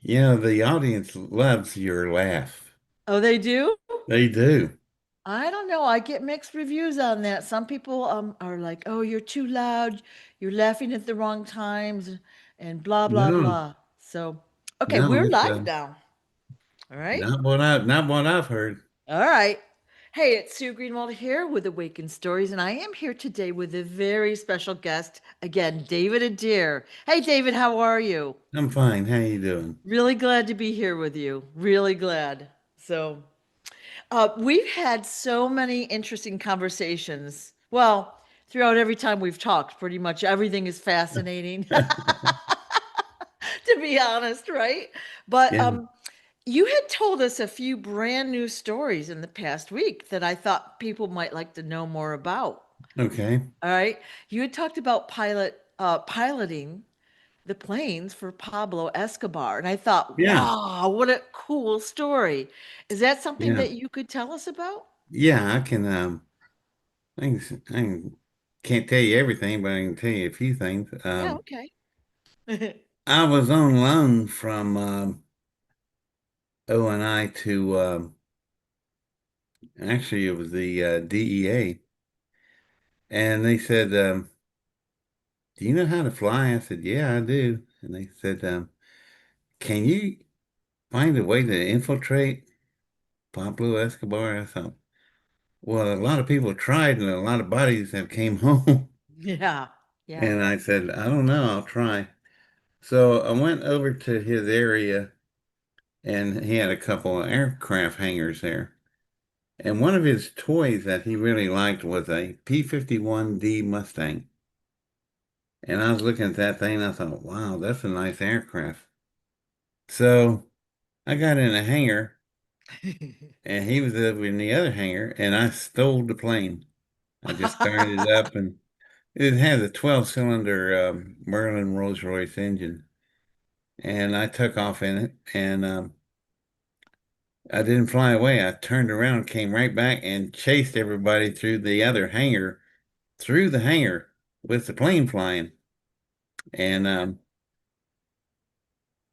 The audience loves your laugh. Oh, they do? They do. I don't know. I get mixed reviews on that. Some people are like, "Oh, you're too loud. You're laughing at the wrong times and blah blah No, blah." So, okay, no, we're it's live now. All right. not what I've heard. All right. Hey, it's Sue Greenwald here with Awakened Stories, and I am here today with a very special guest, again, David Adair. Hey, David, how are you? I'm fine. How you doing? Really glad to be here with you. Really glad. So, we've had so many interesting conversations. Well, throughout every time we've talked, pretty much everything is fascinating, to be honest, right? But Yeah. you had told us a few brand new stories in the past week that I thought people might like to know more about. Okay. All right. You had talked about piloting the planes for Pablo Escobar. And I thought, Yeah. wow, what a cool story. Is that something Yeah. that you could tell us about? Yeah. Can't tell you everything, but I can tell you a few things. Yeah, okay. I was on loan from O&I to actually it was the DEA, and they said, "Do you know how to fly?" I said, "Yeah, I do." And they said, "Can you find a way to infiltrate Pablo Escobar?" I thought, well, a lot of people tried and a lot of bodies have came home. Yeah, yeah. And I said, I don't know, I'll try. So I went over to his area and he had a couple of aircraft hangars there. And one of his toys that he really liked was a P-51D Mustang. And I was looking at that thing and I thought, wow, that's a nice aircraft. So I got in a hangar and he was over in the other hangar and I stole the plane. I just started it up and it had a 12-cylinder Merlin Rolls-Royce engine, and I took off in it, and I didn't fly away. I turned around, came right back, and chased everybody through the other hangar, through the hangar with the plane flying. And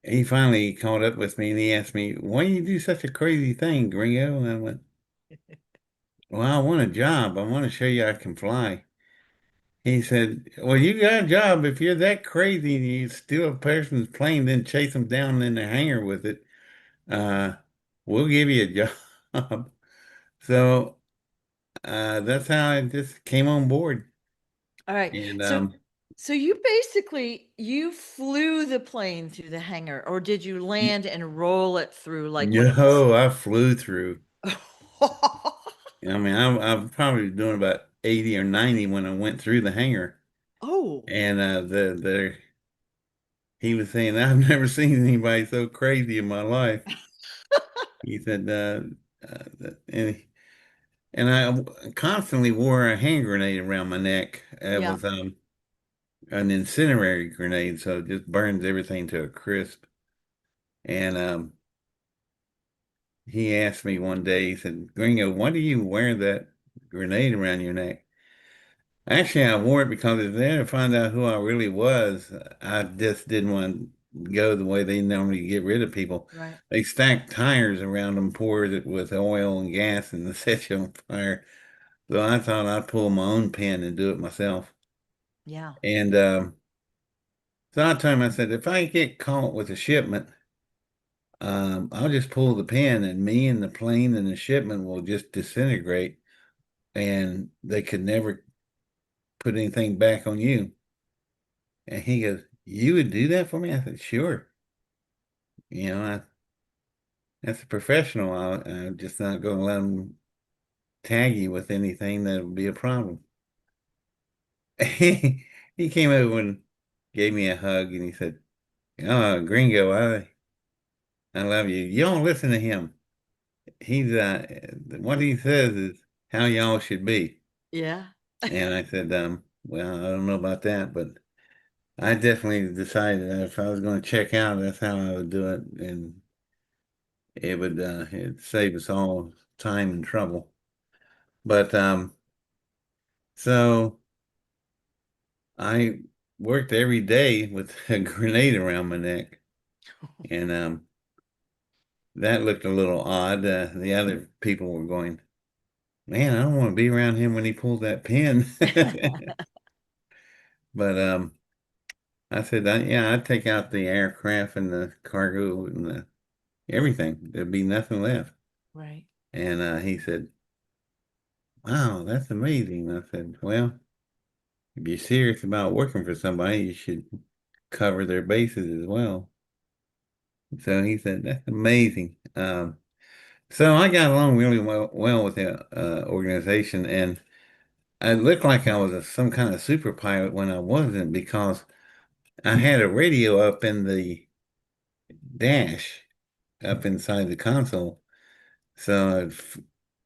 he finally caught up with me, and he asked me, "Why do you do such a crazy thing, Gringo?" And I went, "Well, I want a job. I want to show you I can fly." He said, "Well, you got a job. If you're that crazy and you steal a person's plane, then chase them down in the hangar with it, uh, we'll give you a job." So that's how I just came on board. All right. And So you basically you flew the plane through the hangar, or did you land and roll it through like when it was? no, I flew through. I mean, I'm probably doing about 80 or 90 when I went through the hangar. Oh. And he was saying, I've never seen anybody so crazy in my life. He said, and I constantly wore a hand grenade around my neck. It Yeah. was an incendiary grenade, so it just burns everything to a crisp. And he asked me one day, he said, Gringo, why do you wear that grenade around your neck? Actually, I wore it because if they ever find out who I really was, I just didn't want to go the way they normally get rid of people. Right. They stack tires around them, pour it with oil and gas, and set you on fire. So I thought I'd pull my own pin and do it myself. Yeah. And so I told him, I said, if I get caught with a shipment, I'll just pull the pin and me and the plane and the shipment will just disintegrate and they could never put anything back on you. And he goes, you would do that for me? I said, sure. That's a professional. I'm just not going to let him tag you with anything that would be a problem. He came over and gave me a hug and he said, oh, Gringo, I love you. You don't listen to him. What he says is how y'all should be. Yeah. And I said, well, I don't know about that, but I definitely decided that if I was going to check out, that's how I would do it. And it'd save us all time and trouble. But, so I worked every day with a grenade around my neck. And that looked a little odd. The other people were going, man, I don't want to be around him when he pulls that pin. But I said, yeah, I'd take out the aircraft and the cargo and everything. There'd be nothing left. Right. And he said, wow, that's amazing. I said, well, if you're serious about working for somebody, you should cover their bases as well. So he said, that's amazing. So I got along really well with the organization, and I looked like I was some kind of super pilot when I wasn't because I had a radio up in the dash, up inside the console. So I'd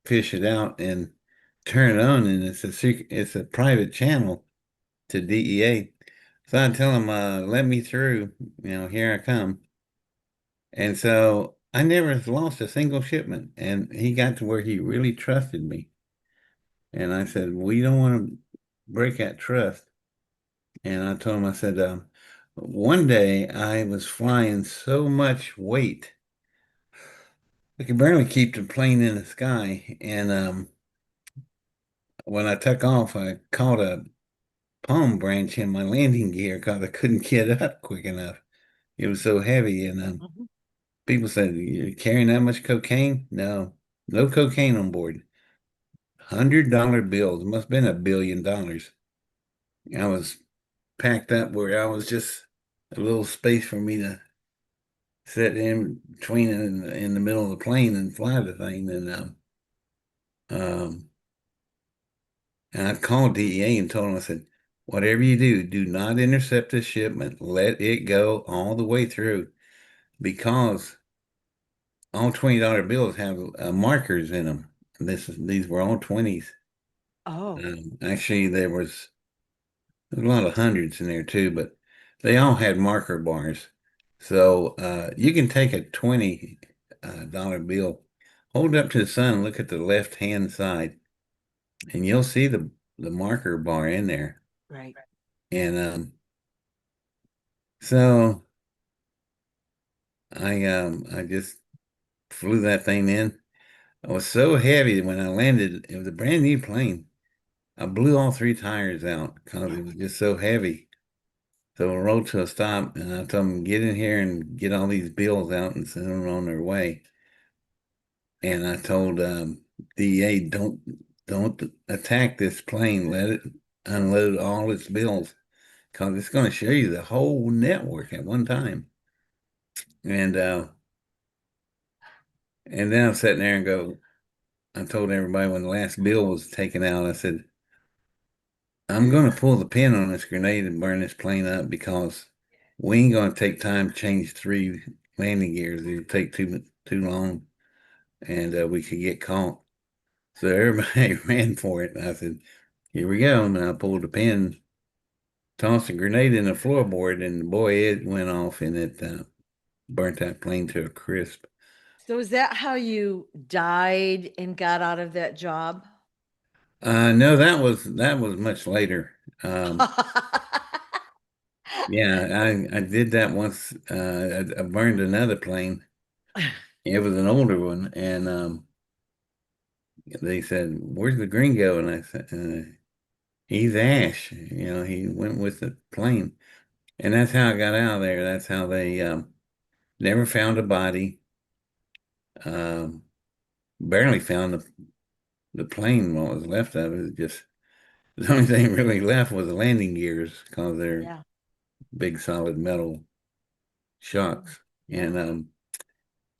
fish it out and turn it on, and it's a private channel to DEA. So I tell him, let me through, here I come. And so I never lost a single shipment. And he got to where he really trusted me. And I said, we don't want to break that trust. And I told him, I said, one day I was flying so much weight, I could barely keep the plane in the sky. And when I took off, I caught a palm branch in my landing gear because I couldn't get up quick enough. It was so heavy. And Mhm. people said, you're carrying that much cocaine? No, no cocaine on board. $100 bills. It must have been $1 billion. I was packed up where I was just a little space for me to sit in between in the middle of the plane and fly the thing. Um, and I called DEA and told them, I said, whatever you do, do not intercept this shipment. Let it go all the way through because all $20 bills have markers in them. These were all 20s. Oh, Actually, there's a lot of hundreds in there too, but they all had marker bars. So you can take a $20 bill, hold it up to the sun, look at the left hand side, and you'll see the marker bar in there. right. And so I just flew that thing in. I was so heavy when I landed. It was a brand new plane. I blew all three tires out because it was just so heavy. So we rolled to a stop, and I told them, get in here and get all these bills out and send them on their way. And I told DEA, don't attack this plane. Let it unload all its bills because it's going to show you the whole network at one time. And and then I'm sitting there and go, I told everybody when the last bill was taken out, I said, I'm going to pull the pin on this grenade and burn this plane up because we ain't going to take time to change three landing gears. It'll take too long, and we could get caught. So everybody ran for it. I said, "Here we go!" And I pulled the pin, tossed a grenade in the floorboard, and boy, it went off, and it burnt that plane to a crisp. So is that how you died and got out of that job? No, that was much later. Um, yeah, I did that once. I burned another plane. It was an older one, and they said, "Where's the gringo?" And I said, "He's Ash. He went with the plane." And that's how I got out of there. That's how they never found a body. Um, barely found the plane. What was left of it. Just the only thing really left was the landing gears because they're Yeah. big solid metal Mm, shocks. yeah. And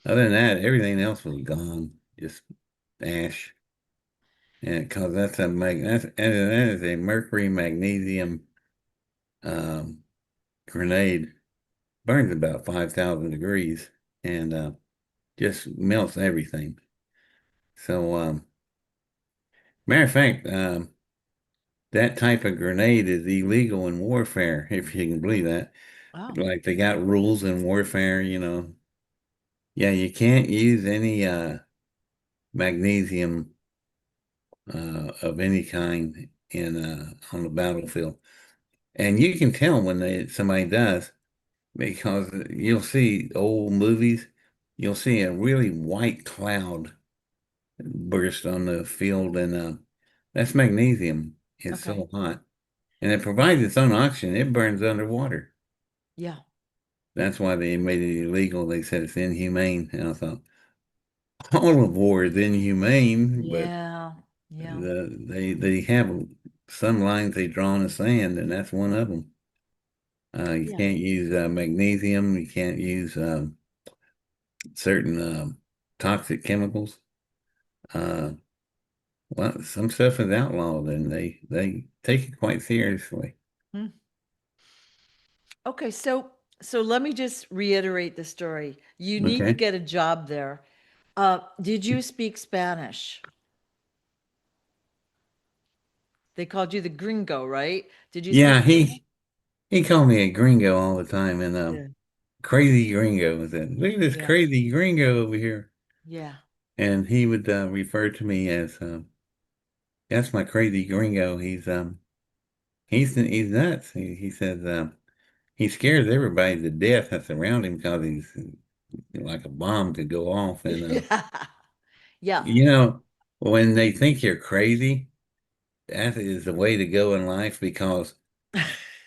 other than that, everything else was gone. Just ash. And because that is a mercury magnesium um, grenade. Burns about 5,000 degrees and just melts everything. So, matter of fact, that type of grenade is illegal in warfare, if you can believe that. Oh, Like they got rules in warfare. Yeah, you can't use any magnesium of any kind in on the battlefield. And you can tell when somebody does. because you'll see old movies, you'll see a really white cloud burst on the field, and that's magnesium. It's Okay. so hot, and it provides its own oxygen. It burns underwater. Yeah. That's why they made it illegal. They said it's inhumane, and I thought all of war is inhumane, but Yeah. Yeah. they have some lines they draw in the sand, and that's one of them. You Yeah. can't use magnesium. You can't use certain toxic chemicals. Uh, well, some stuff is outlawed, and they take it quite seriously. Hmm. Okay, so let me just reiterate the story. You need to Okay. get a job there. Did you speak Spanish? They called you the gringo, right? Did you Yeah, speak Spanish? he called me a gringo all the time, and Yeah. crazy gringo. I said, look at this Yeah. crazy gringo over here, Yeah. and he would refer to me as that's my crazy gringo. He's nuts. He says he scares everybody to death that's around him because he's like a bomb could go off. And Yeah. Yeah. you know, when they think you're crazy, that is the way to go in life because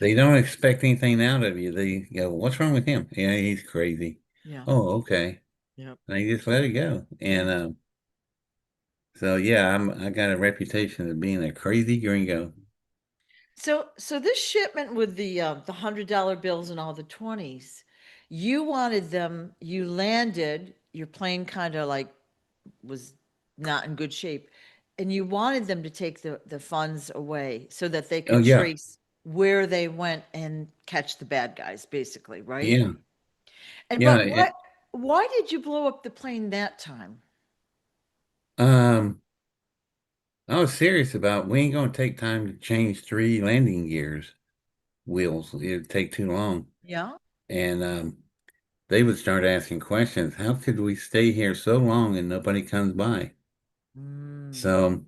they don't expect anything out of you. They go, "What's wrong with him? Yeah, he's crazy." Yeah. Oh, okay. Yep. And they just let it go. Yeah. And so yeah, I got a reputation of being a crazy gringo. So this shipment with the $100 bills and all the 20s, you wanted them, you landed, your plane kind of like was not in good shape, and you wanted them to take the funds away so that they Oh could yeah, trace where they went and catch the bad guys, basically, right? yeah, And yeah. but why did you blow up the plane that time? Um, I was serious about we ain't gonna take time to change three landing gears wheels. It'd take too long. Yeah. And they would start asking questions. How could we stay here so long and nobody comes by? Mm. So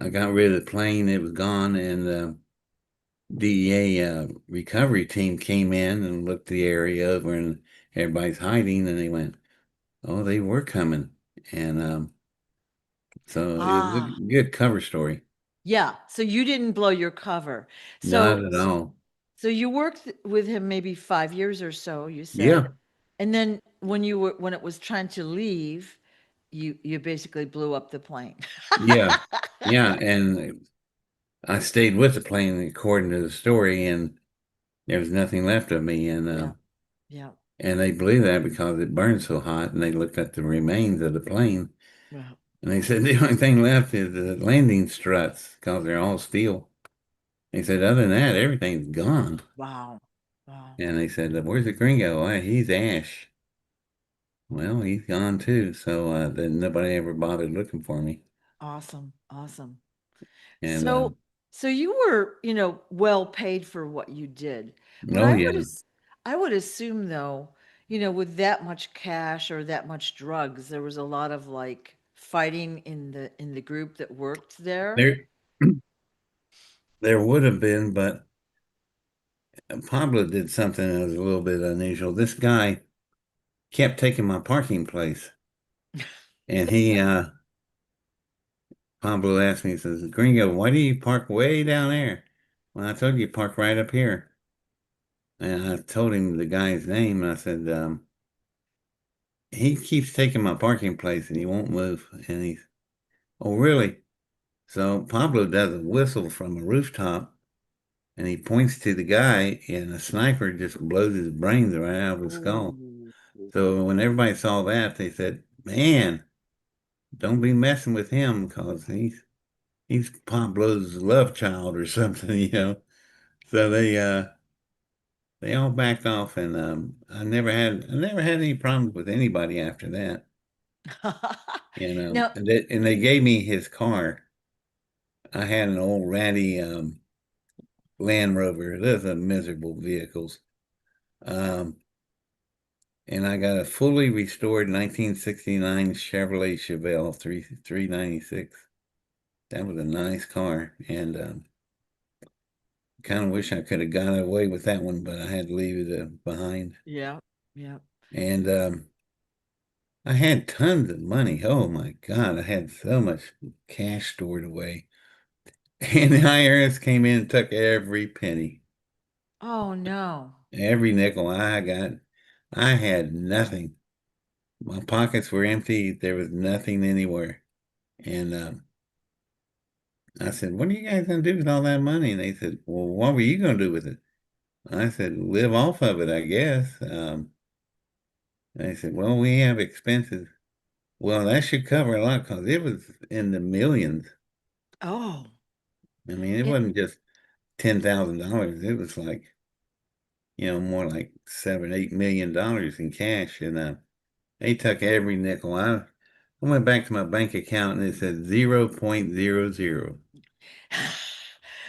I got rid of the plane. It was gone, and the DEA recovery team came in and looked the area over, and everybody's hiding. And they went, "Oh, they were coming." And so it was a Ah, good cover story. yeah. So you didn't blow your cover. Not So at all. so you worked with him maybe 5 years or so, you said. Yeah, And then when it was trying to leave, you basically blew up the plane. yeah, yeah. And I stayed with the plane according to the story, and there was nothing left of me. Yeah. Yeah. And they believe that because it burned so hot, and they looked at the remains of the plane, Wow. and they said the only thing left is the landing struts because they're all steel. They said other than that, everything's gone. Wow. Wow. And they said, "Where's the gringo?" "Well, he's Ash." Well, he's gone too. So then nobody ever bothered looking for me. Awesome. Awesome. And So so you were, well paid for what you did. But oh yeah, I would assume though, with that much cash or that much drugs, there was a lot of like fighting in the group that worked there. there there would have been, but Pablo did something that was a little bit unusual. This guy kept taking my parking place, and Pablo asked me, he says, "Gringo, why do you park way down there? Well, I told you park right up here." And I told him the guy's name, and I said, he keeps taking my parking place and he won't move. And he's, "Oh, really?" So Pablo does a whistle from a rooftop and he points to the guy, and a sniper just blows his brains right out of his skull. Ooh. So when everybody saw that, they said, "Man, don't be messing with him because he's Pablo's love child or something." So they all backed off, and I never had any problems with anybody after that. Now, And they gave me his car. I had an old ratty Land Rover. Those are miserable vehicles. Um, and I got a fully restored 1969 Chevrolet Chevelle 396. That was a nice car, and Kind of wish I could have got away with that one, but I had to leave it behind. Yeah. Yeah. And I had tons of money. Oh my God, I had so much cash stored away. And the IRS came in and took every penny, Oh no. every nickel I got. I had nothing. My pockets were empty. There was nothing anywhere. And I said, "What are you guys going to do with all that money?" And they said, "Well, what were you going to do with it?" I said, "Live off of it, I guess." They said, "Well, we have expenses." Well, that should cover a lot because it was in the millions. Oh. I mean, it Yeah. wasn't just $10,000. It was like, more like $7, $8 million in cash. And they took every nickel out. I went back to my bank account and it said 0.00.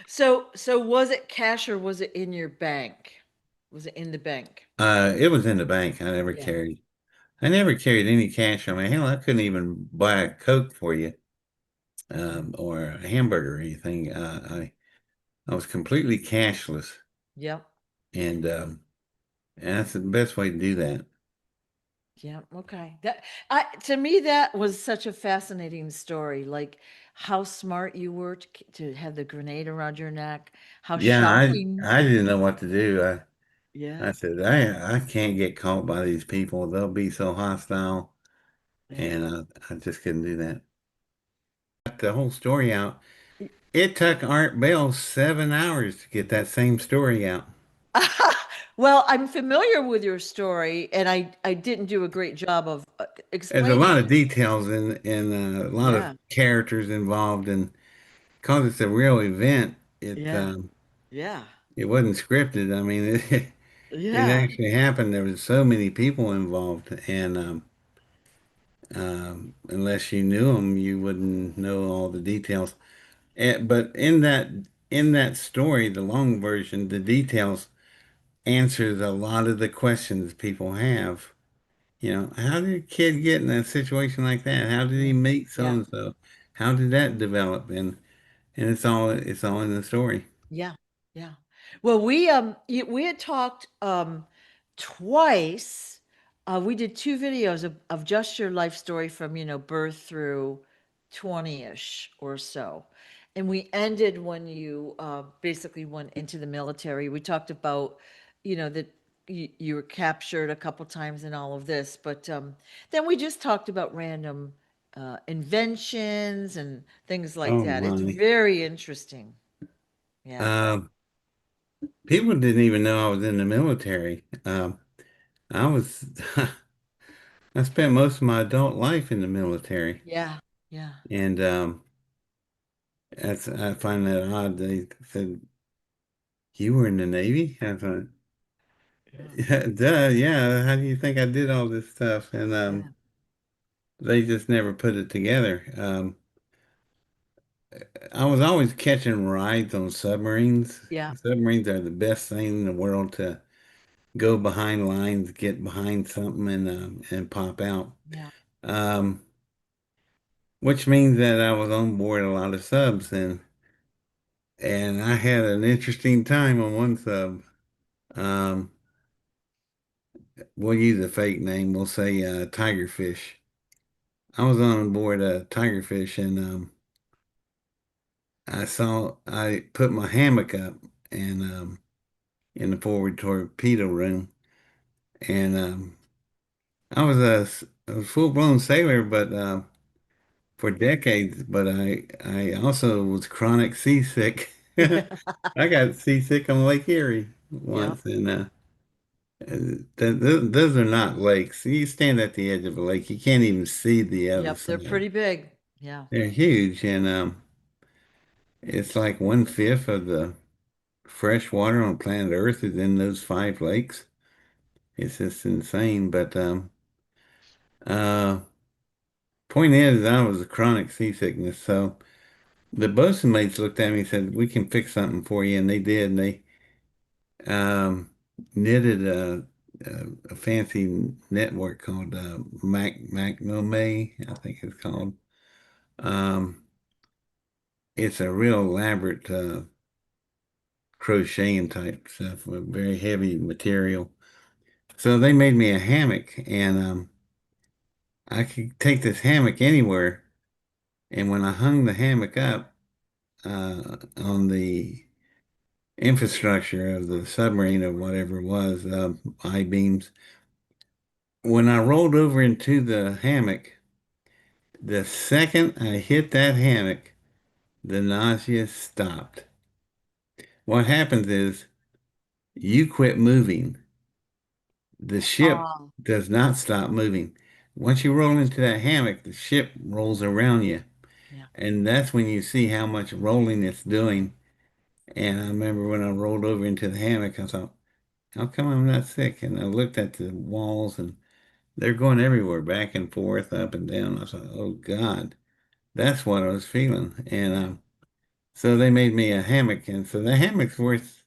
So was it cash or was it in your bank? Was it in the bank? It was in the bank. Yeah. I never carried any cash on me. Hell, I couldn't even buy a Coke for you, or a hamburger or anything. I was completely cashless, Yep. and that's the best way to do that. Yeah, okay. That I to me that was such a fascinating story. Like how smart you were to have the grenade around your neck. How Yeah, shocking. I didn't know what to do. I Yeah. said, I can't get caught by these people. They'll be so hostile, Yeah. and I just couldn't do that. Got the whole story out. It took Art Bell 7 hours to get that same story out. Well, I'm familiar with your story and I didn't do a great job of There's a lot explaining of it. details and a lot of Yeah. characters involved, and because it's a real event, Yeah. Yeah. it wasn't scripted. I mean, it Yeah. actually happened. There was so many people involved, and unless you knew them, you wouldn't know all the details. But in that story, the long version, the details answers a lot of the questions people have. How did a kid get in a situation like that? How did he Yeah. meet so Yeah. and so? How did that develop? And it's all in the story. Yeah, yeah. Well, we had talked twice. We did two videos of just your life story from, birth through 20-ish or so. And we ended when you basically went into the military. We talked about, that you were captured a couple times and all of this, but then we just talked about random inventions and things like Oh that. It's my. very interesting. Yeah. Um, People didn't even know I was in the military. I was I spent most of my adult life in the military, Yeah, yeah, and I find that odd. They said you were in the Navy. I thought, yeah, yeah, duh, yeah. How do you think I did all this stuff? And yeah, they just never put it together. I was always catching rides on submarines. yeah, Submarines are the best thing in the world to go behind lines, get behind something, and pop out. yeah. Um, which means that I was on board a lot of subs, and I had an interesting time on one sub. Um, we'll use a fake name. We'll say Tigerfish. I was on board a Tigerfish, and I put my hammock up and in the forward torpedo room, and I was a full-blown sailor, but for decades. But I also was chronic seasick. I got seasick on Lake Erie Yeah, once, and those are not lakes. You stand at the edge of a lake, you can't even see the other yep, they're side. pretty big. Yeah, They're huge, and it's like 1/5 of the fresh water on planet Earth is in those 5 lakes. It's just insane. But uh, point is, I was a chronic seasickness, so the bosun mates looked at me and said, "We can fix something for you," and they did. And they um, knitted a fancy network called Macrame, I think it's called. Um, it's a real elaborate crocheting type stuff with very heavy material. So they made me a hammock, and I could take this hammock anywhere. And when I hung the hammock up on the infrastructure of the submarine or whatever it was, I-beams, when I rolled over into the hammock, the second I hit that hammock, the nausea stopped. What happens is you quit moving. The ship Oh, does not stop moving. Once you roll into that hammock, the ship rolls around you. yeah. And that's when you see how much rolling it's doing. And I remember when I rolled over into the hammock, I thought, how come I'm not sick? And I looked at the walls and they're going everywhere, back and forth, up and down. I thought, oh God, that's what I was feeling. And so they made me a hammock. And so the hammock's worth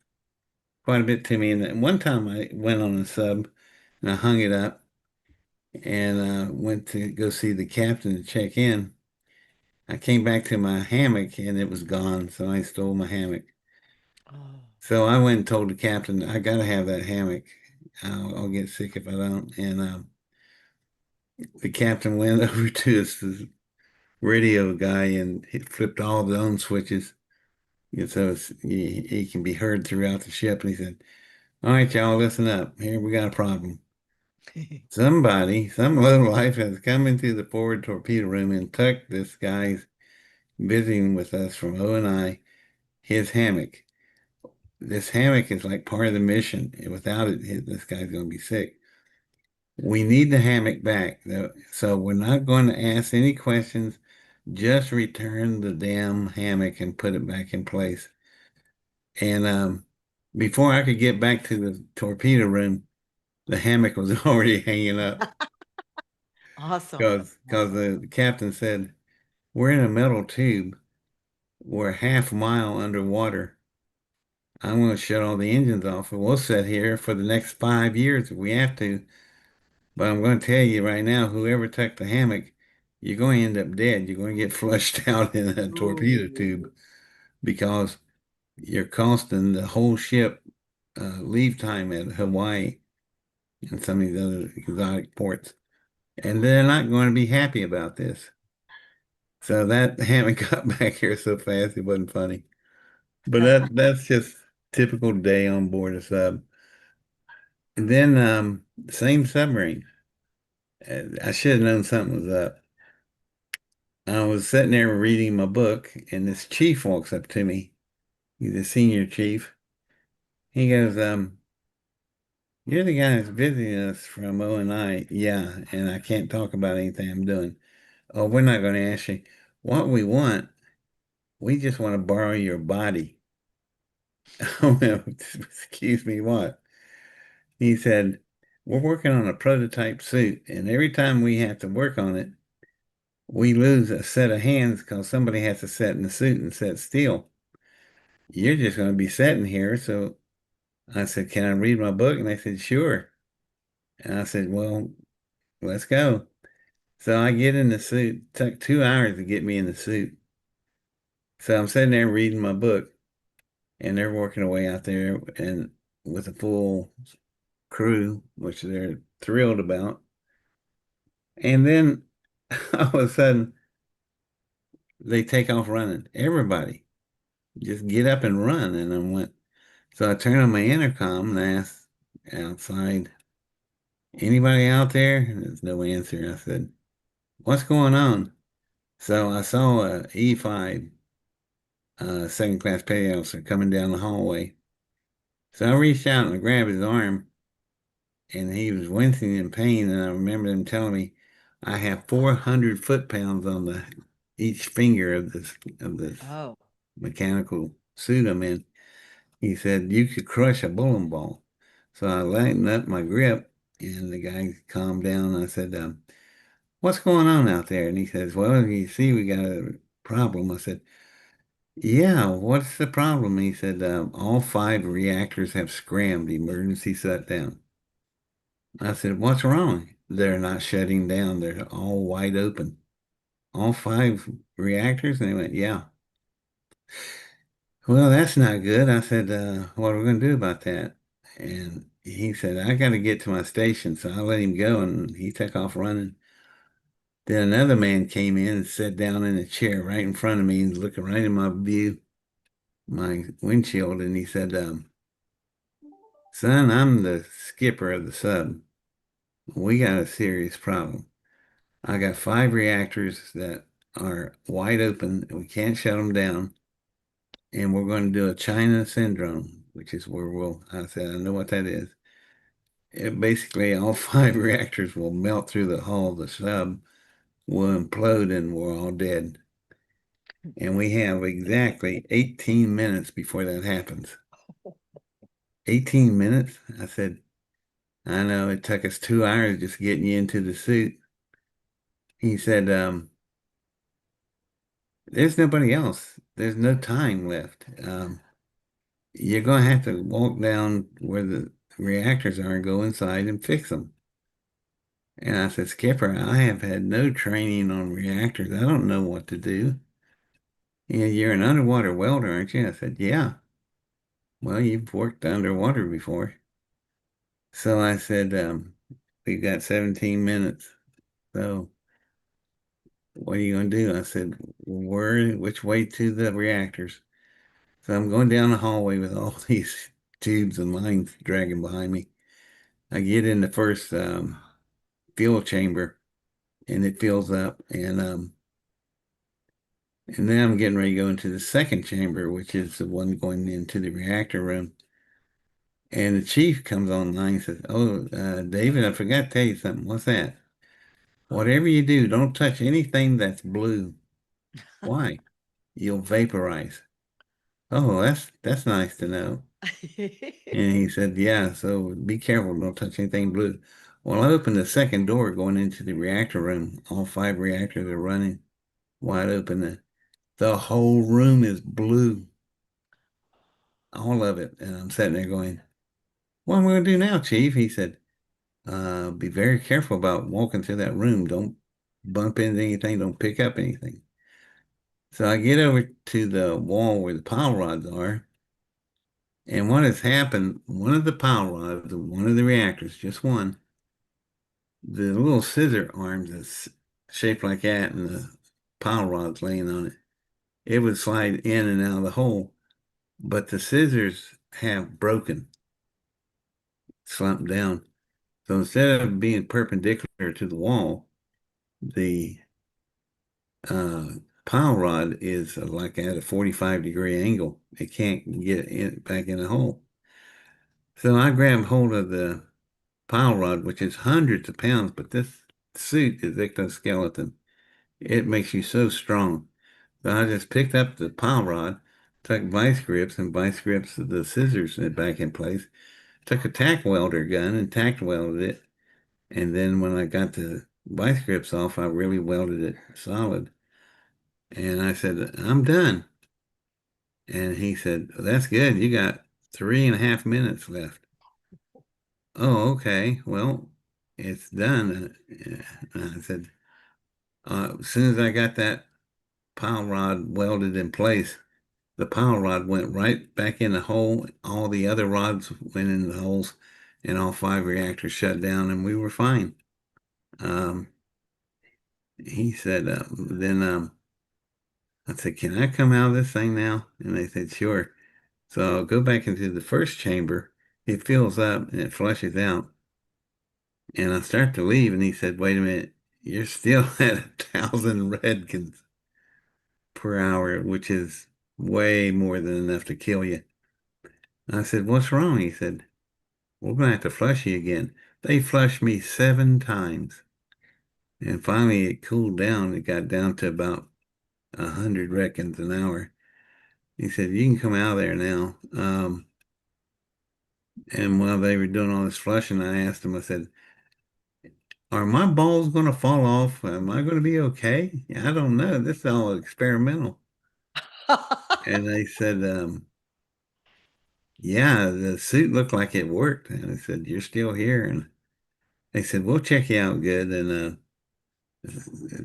quite a bit to me. And then one time I went on a sub and I hung it up and went to go see the captain to check in. I came back to my hammock and it was gone, so I stole my hammock. Oh. So I went and told the captain, I gotta have that hammock. I'll get sick if I don't. And the captain went over to his radio guy and he flipped all the on switches. And so he can be heard throughout the ship. And he said, all right, y'all, listen up. Here we got a problem. Somebody, some lowlife has come into the forward torpedo room and tucked this guy's visiting with us from O&I, his hammock. This hammock is like part of the mission. Without it, this guy's going to be sick. We need the hammock back. So we're not going to ask any questions. Just return the damn hammock and put it back in place. And before I could get back to the torpedo room, the hammock was already hanging up Awesome. because Awesome. the captain said, we're in a metal tube. We're half a mile underwater. I'm going to shut all the engines off and we'll sit here for the next 5 years if we have to. But I'm going to tell you right now, whoever took the hammock, you're going to end up dead. You're going to get flushed out in a torpedo Ooh. tube because you're costing the whole ship leave time at Hawaii and some of these other exotic ports. And they're not going to be happy about this. So that hammock got back here so fast it wasn't funny. But that's just typical day on board a sub. And then same submarine. I should have known something was up. I was sitting there reading my book, and this chief walks up to me. He's a senior chief. He goes, you're the guy that's visiting us from O&I. Yeah, and I can't talk about anything I'm doing. Oh, we're not going to ask you. What we want, we just want to borrow your body. I went, excuse me, what? He said, we're working on a prototype suit, and every time we have to work on it, we lose a set of hands because somebody has to sit in the suit and sit still. You're just going to be sitting here. So I said, can I read my book? And they said, sure. And I said, well, let's go. So I get in the suit. It took 2 hours to get me in the suit. So I'm sitting there reading my book, and they're working away out there and with a full crew, which they're thrilled about. And then all of a sudden, they take off running. Everybody just get up and run. And I went, so I turned on my intercom and asked outside, anybody out there? And there's no answer. I said, what's going on? So I saw a E5 second class petty officer coming down the hallway. So I reached out and I grabbed his arm and he was wincing in pain. And I remember him telling me, I have 400 foot-pounds on each finger of this Oh. mechanical suit I'm in. He said, you could crush a bowling ball. So I lightened up my grip and the guy calmed down. I said, what's going on out there? And he says, well, you see, we got a problem. I said, yeah, what's the problem? He said, all 5 reactors have scrammed, emergency shutdown. I said, what's wrong? They're not shutting down. They're all wide open. All 5 reactors? And they went, yeah. Well, that's not good. I said, what are we going to do about that? And he said, I got to get to my station. So I let him go and he took off running. Then another man came in and sat down in a chair right in front of me and looking right in my view, my windshield. And he said, son, I'm the skipper of the sub. We got a serious problem. I got 5 reactors that are wide open. We can't shut them down. And we're going to do a China syndrome, which is where I said, I know what that is. Basically, all 5 reactors will melt through the hull. The sub will implode and we're all dead. And we have exactly 18 minutes before that happens. 18 minutes? I said, I know it took us 2 hours just getting you into the suit. He said, there's nobody else. There's no time left. You're going to have to walk down where the reactors are and go inside and fix them. And I said, Skipper, I have had no training on reactors. I don't know what to do. Yeah, you're an underwater welder, aren't you? I said, yeah. Well, you've worked underwater before. So I said, we've got 17 minutes. So what are you going to do? I said, which way to the reactors? So I'm going down the hallway with all these tubes and lines dragging behind me. I get in the first fuel chamber and it fills up. And then I'm getting ready to go into the second chamber, which is the one going into the reactor room. And the chief comes online and says, oh, David, I forgot to tell you something. What's that? Whatever you do, don't touch anything that's blue. Why? You'll vaporize. Oh, that's nice to know. And he said, yeah, so be careful. Don't touch anything blue. Well, I opened the second door going into the reactor room. All 5 reactors are running wide open. The whole room is blue, all of it. And I'm sitting there going, what am I going to do now, Chief? He said, be very careful about walking through that room. Don't bump into anything. Don't pick up anything. So I get over to the wall where the power rods are. And what has happened, one of the power rods, one of the reactors, just one, the little scissor arms is shaped like that and the power rod's laying on it. It would slide in and out of the hole, but the scissors have broken, slumped down. So instead of being perpendicular to the wall, the uh, power rod is like at a 45-degree angle. It can't get back in the hole. So I grabbed hold of the power rod, which is hundreds of pounds, but this suit is exoskeleton. It makes you so strong. So I just picked up the power rod, took vice grips and vice grips the scissors back in place, took a tack welder gun and tack welded it. And then when I got the vice grips off, I really welded it solid. And I said, I'm done. And he said, that's good. You got 3.5 minutes left. Oh, okay. Well, it's done. I said, as soon as I got that power rod welded in place, the power rod went right back in the hole. All the other rods went in the holes, and all 5 reactors shut down, and we were fine. Um, he said, then I said, can I come out of this thing now? And they said, sure. So I'll go back into the first chamber. It fills up and it flushes out. And I start to leave, and he said, wait a minute, you're still at 1,000 Redkins per hour, which is way more than enough to kill you. I said, what's wrong? He said, we're going to have to flush you again. They flushed me 7 times. And finally it cooled down. It got down to about 100 Redkins an hour. He said, you can come out of there now. And while they were doing all this flushing, I asked him, I said, are my balls going to fall off? Am I going to be okay? I don't know. This is all experimental. And they said, yeah, the suit looked like it worked. And I said, you're still here. And they said, we'll check you out good. And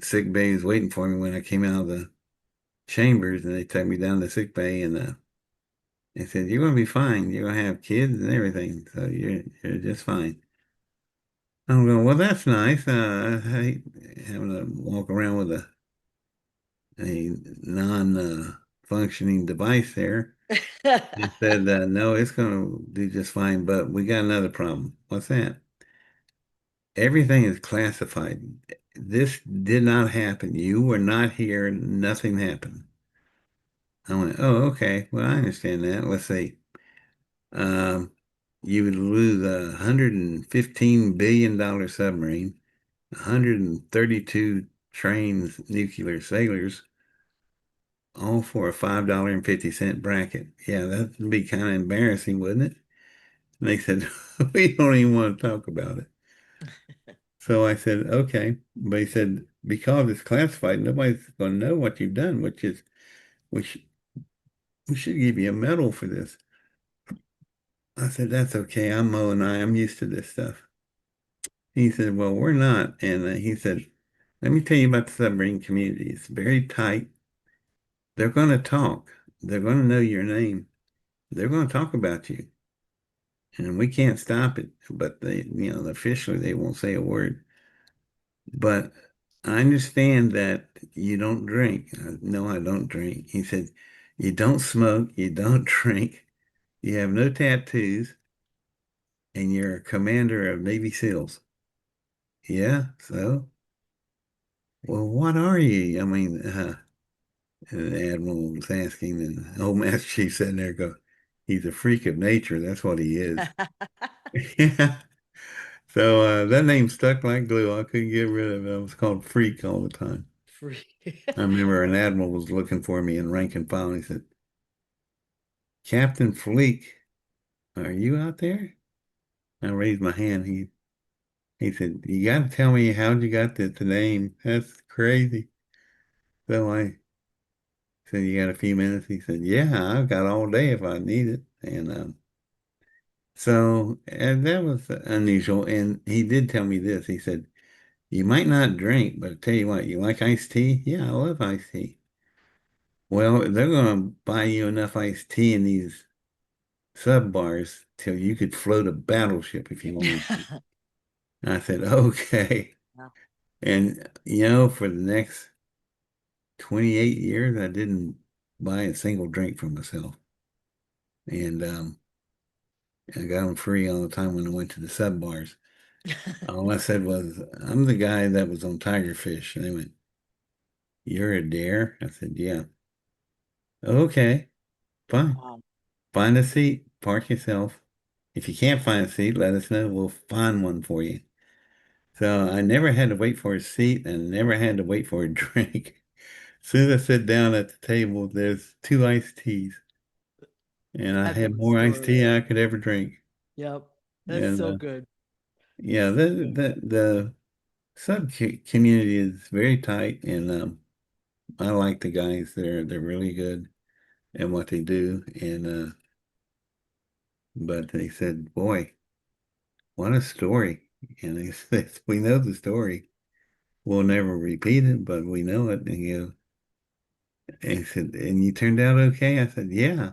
sick bay was waiting for me when I came out of the chambers, and they took me down to sick bay. And They said, you're going to be fine. You're going to have kids and everything. So you're just fine. I'm going, well, that's nice. I hate having to walk around with a non-functioning device there. He said, no, it's going to do just fine, but we got another problem. What's that? Everything is classified. This did not happen. You were not here. Nothing happened. I went, oh, okay. Well, I understand that. Let's see. Um, you would lose $115 billion submarine, 132 trained nuclear sailors, all for a $5.50 bracket. Yeah, that'd be kind of embarrassing, wouldn't it? And they said, we don't even want to talk about it. So I said, okay. But he said, because it's classified, nobody's going to know what you've done, which we should give you a medal for this. I said, that's okay. I'm Mo and I'm used to this stuff. He said, well, we're not. And he said, let me tell you about the submarine community. It's very tight. They're going to talk. They're going to know your name. They're going to talk about you. And we can't stop it. But officially, they won't say a word. But I understand that you don't drink. No, I don't drink. He said, you don't smoke. You don't drink. You have no tattoos. And you're a commander of Navy SEALs. Yeah, so, well, what are you? I mean, and the admiral was asking, and the old master chief sitting there go, he's a freak of nature. That's what he is. Yeah. So that name stuck like glue. I couldn't get rid of it. I was called Freak all the time. Free. I remember an admiral was looking for me in rank and file. And he said, Captain Fleek, are you out there? I raised my hand. He said, you got to tell me how'd you got the name. That's crazy. So I said, you got a few minutes? He said, yeah, I've got all day if I need it. And that was unusual. And he did tell me this. He said, you might not drink, but I tell you what, you like iced tea? Yeah, I love iced tea. Well, they're going to buy you enough iced tea in these sub bars till you could float a battleship if you wanted to. And I said, okay. And, for the next 28 years, I didn't buy a single drink for myself. And I got them free all the time when I went to the sub bars. All I said was, I'm the guy that was on Tigerfish. And they went, you're a dare? I said, yeah. Okay, fine. Wow. Find a seat, park yourself. If you can't find a seat, let us know. We'll find one for you. So I never had to wait for a seat and never had to wait for a drink. As soon as I sit down at the table, there's two iced teas. And I I love had the more iced story. tea than I could ever drink. Yep. That's And so good. yeah, the sub community is very tight, and I like the guys. They're really good at what they do. And but they said, "Boy, what a story!" And they said, "We know the story. We'll never repeat it, but we know it." And he said, "And you turned out okay?" I said, "Yeah.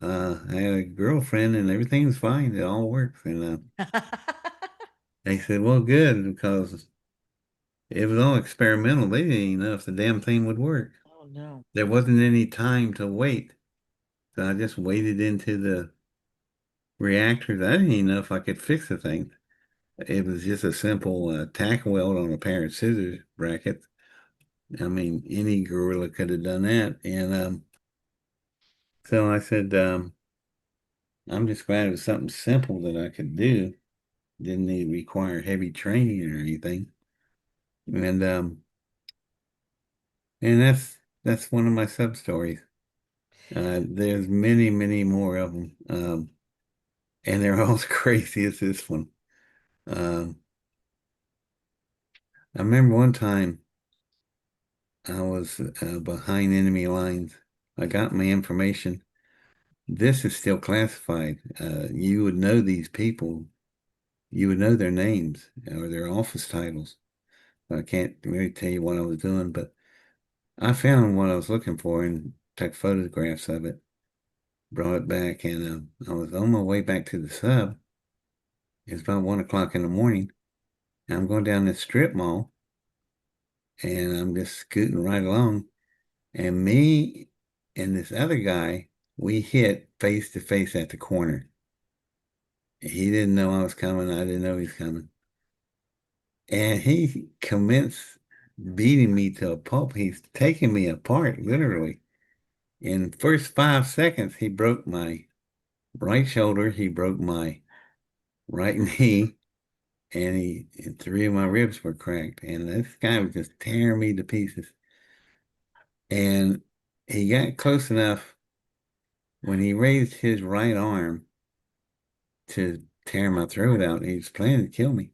I had a girlfriend, and everything's fine. It all works." And they said, "Well, good, because it was all experimental. They didn't even know if the damn thing would work. Oh no. There wasn't any time to wait. So I just waded into the reactors. I didn't even know if I could fix the thing. It was just a simple tack weld on a pair of scissors bracket. I mean, any gorilla could have done that. And so I said, I'm just glad it was something simple that I could do. Didn't need require heavy training or anything. And um, and that's one of my sub stories. There's many, many more of them. And they're all as crazy as this one. Um, I remember one time I was behind enemy lines. I got my information. This is still classified. You would know these people. You would know their names or their office titles. I can't really tell you what I was doing, but I found what I was looking for and took photographs of it. brought it back, and I was on my way back to the sub. It's about 1 o'clock in the morning. And I'm going down this strip mall, and I'm just scooting right along. And me and this other guy, we hit face to face at the corner. He didn't know I was coming. I didn't know he was coming. And he commenced beating me to a pulp. He's taking me apart, literally. In the first 5 seconds, he broke my right shoulder, he broke my right knee, and three of my ribs were cracked. And this guy was just tearing me to pieces. And he got close enough when he raised his right arm to tear my throat out. He was planning to kill me.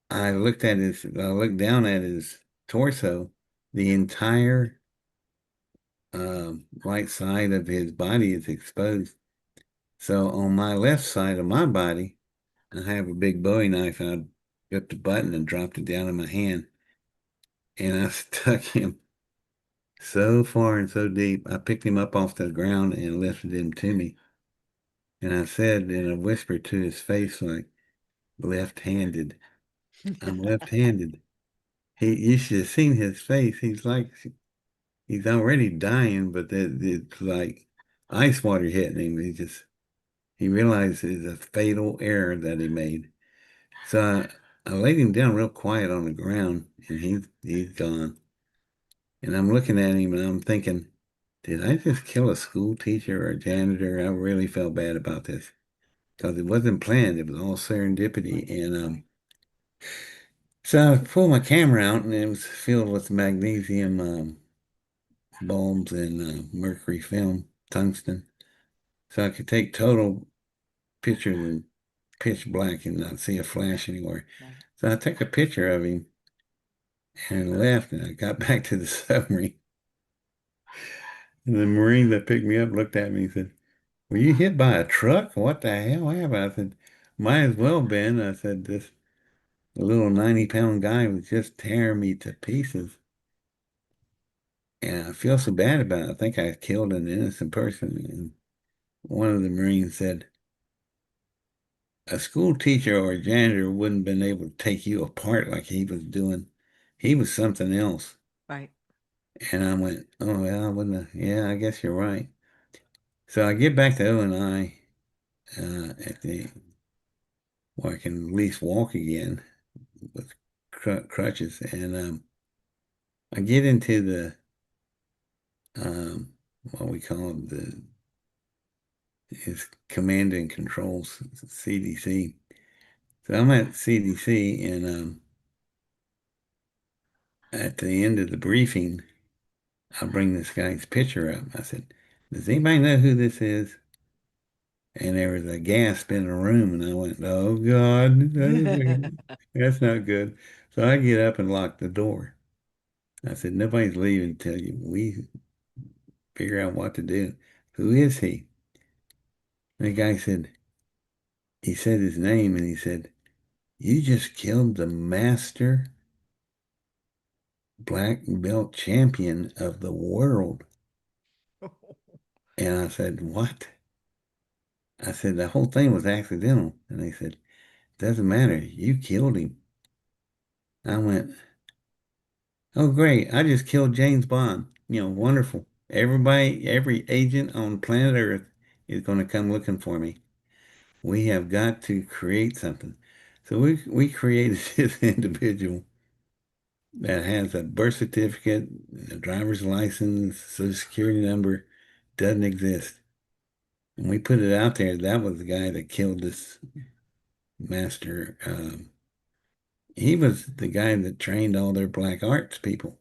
I looked down at his torso. The entire right side of his body is exposed. So on my left side of my body, I have a big Bowie knife, and I ripped the button and dropped it down in my hand. And I stuck him so far and so deep. I picked him up off the ground and lifted him to me. And I said in a whisper to his face, like, left-handed. I'm left-handed. You should have seen his face. He's already dying, but it's like ice water hitting him. He realized it's a fatal error that he made. So I laid him down real quiet on the ground, and he's gone. And I'm looking at him, and I'm thinking, did I just kill a school teacher or a janitor? I really felt bad about this because it wasn't planned. It was all serendipity. And so I pulled my camera out, and it was filled with magnesium bulbs and mercury film, tungsten. So I could take total pictures in pitch black and not see a flash anywhere. Right. So I took a picture of him and left, and I got back to the submarine. And the Marine that picked me up looked at me and said, "Were you hit by a truck? What the hell happened?" I said, "Might as well been." I said, "This little 90-pound guy was just tearing me to pieces. And I feel so bad about it. I think I killed an innocent person." And one of the Marines said, "A school teacher or a janitor wouldn't have been able to take you apart like he was doing. He was something else." Right. And I went, "Oh, well, I wouldn't have. Yeah, I guess you're right." So I get back to O&I at the where I can at least walk again with crutches. And I get into the what we call the is command and controls, CDC. So I'm at CDC, and at the end of the briefing, I bring this guy's picture up. I said, "Does anybody know who this is?" And there was a gasp in the room, and I went, "Oh God, that's not good." So I get up and lock the door. I said, "Nobody's leaving until we figure out what to do. Who is he?" And the guy said, he said his name, and he said, "You just killed the master black belt champion of the world." And I said, "What?" I said, "The whole thing was accidental." And they said, "Doesn't matter. You killed him." I went, "Oh, great. I just killed James Bond. Wonderful. Everybody, every agent on planet Earth is going to come looking for me. We have got to create something." So we created this individual that has a birth certificate, a driver's license, social security number, doesn't exist. And we put it out there. That was the guy that killed this master. He was the guy that trained all their black arts people.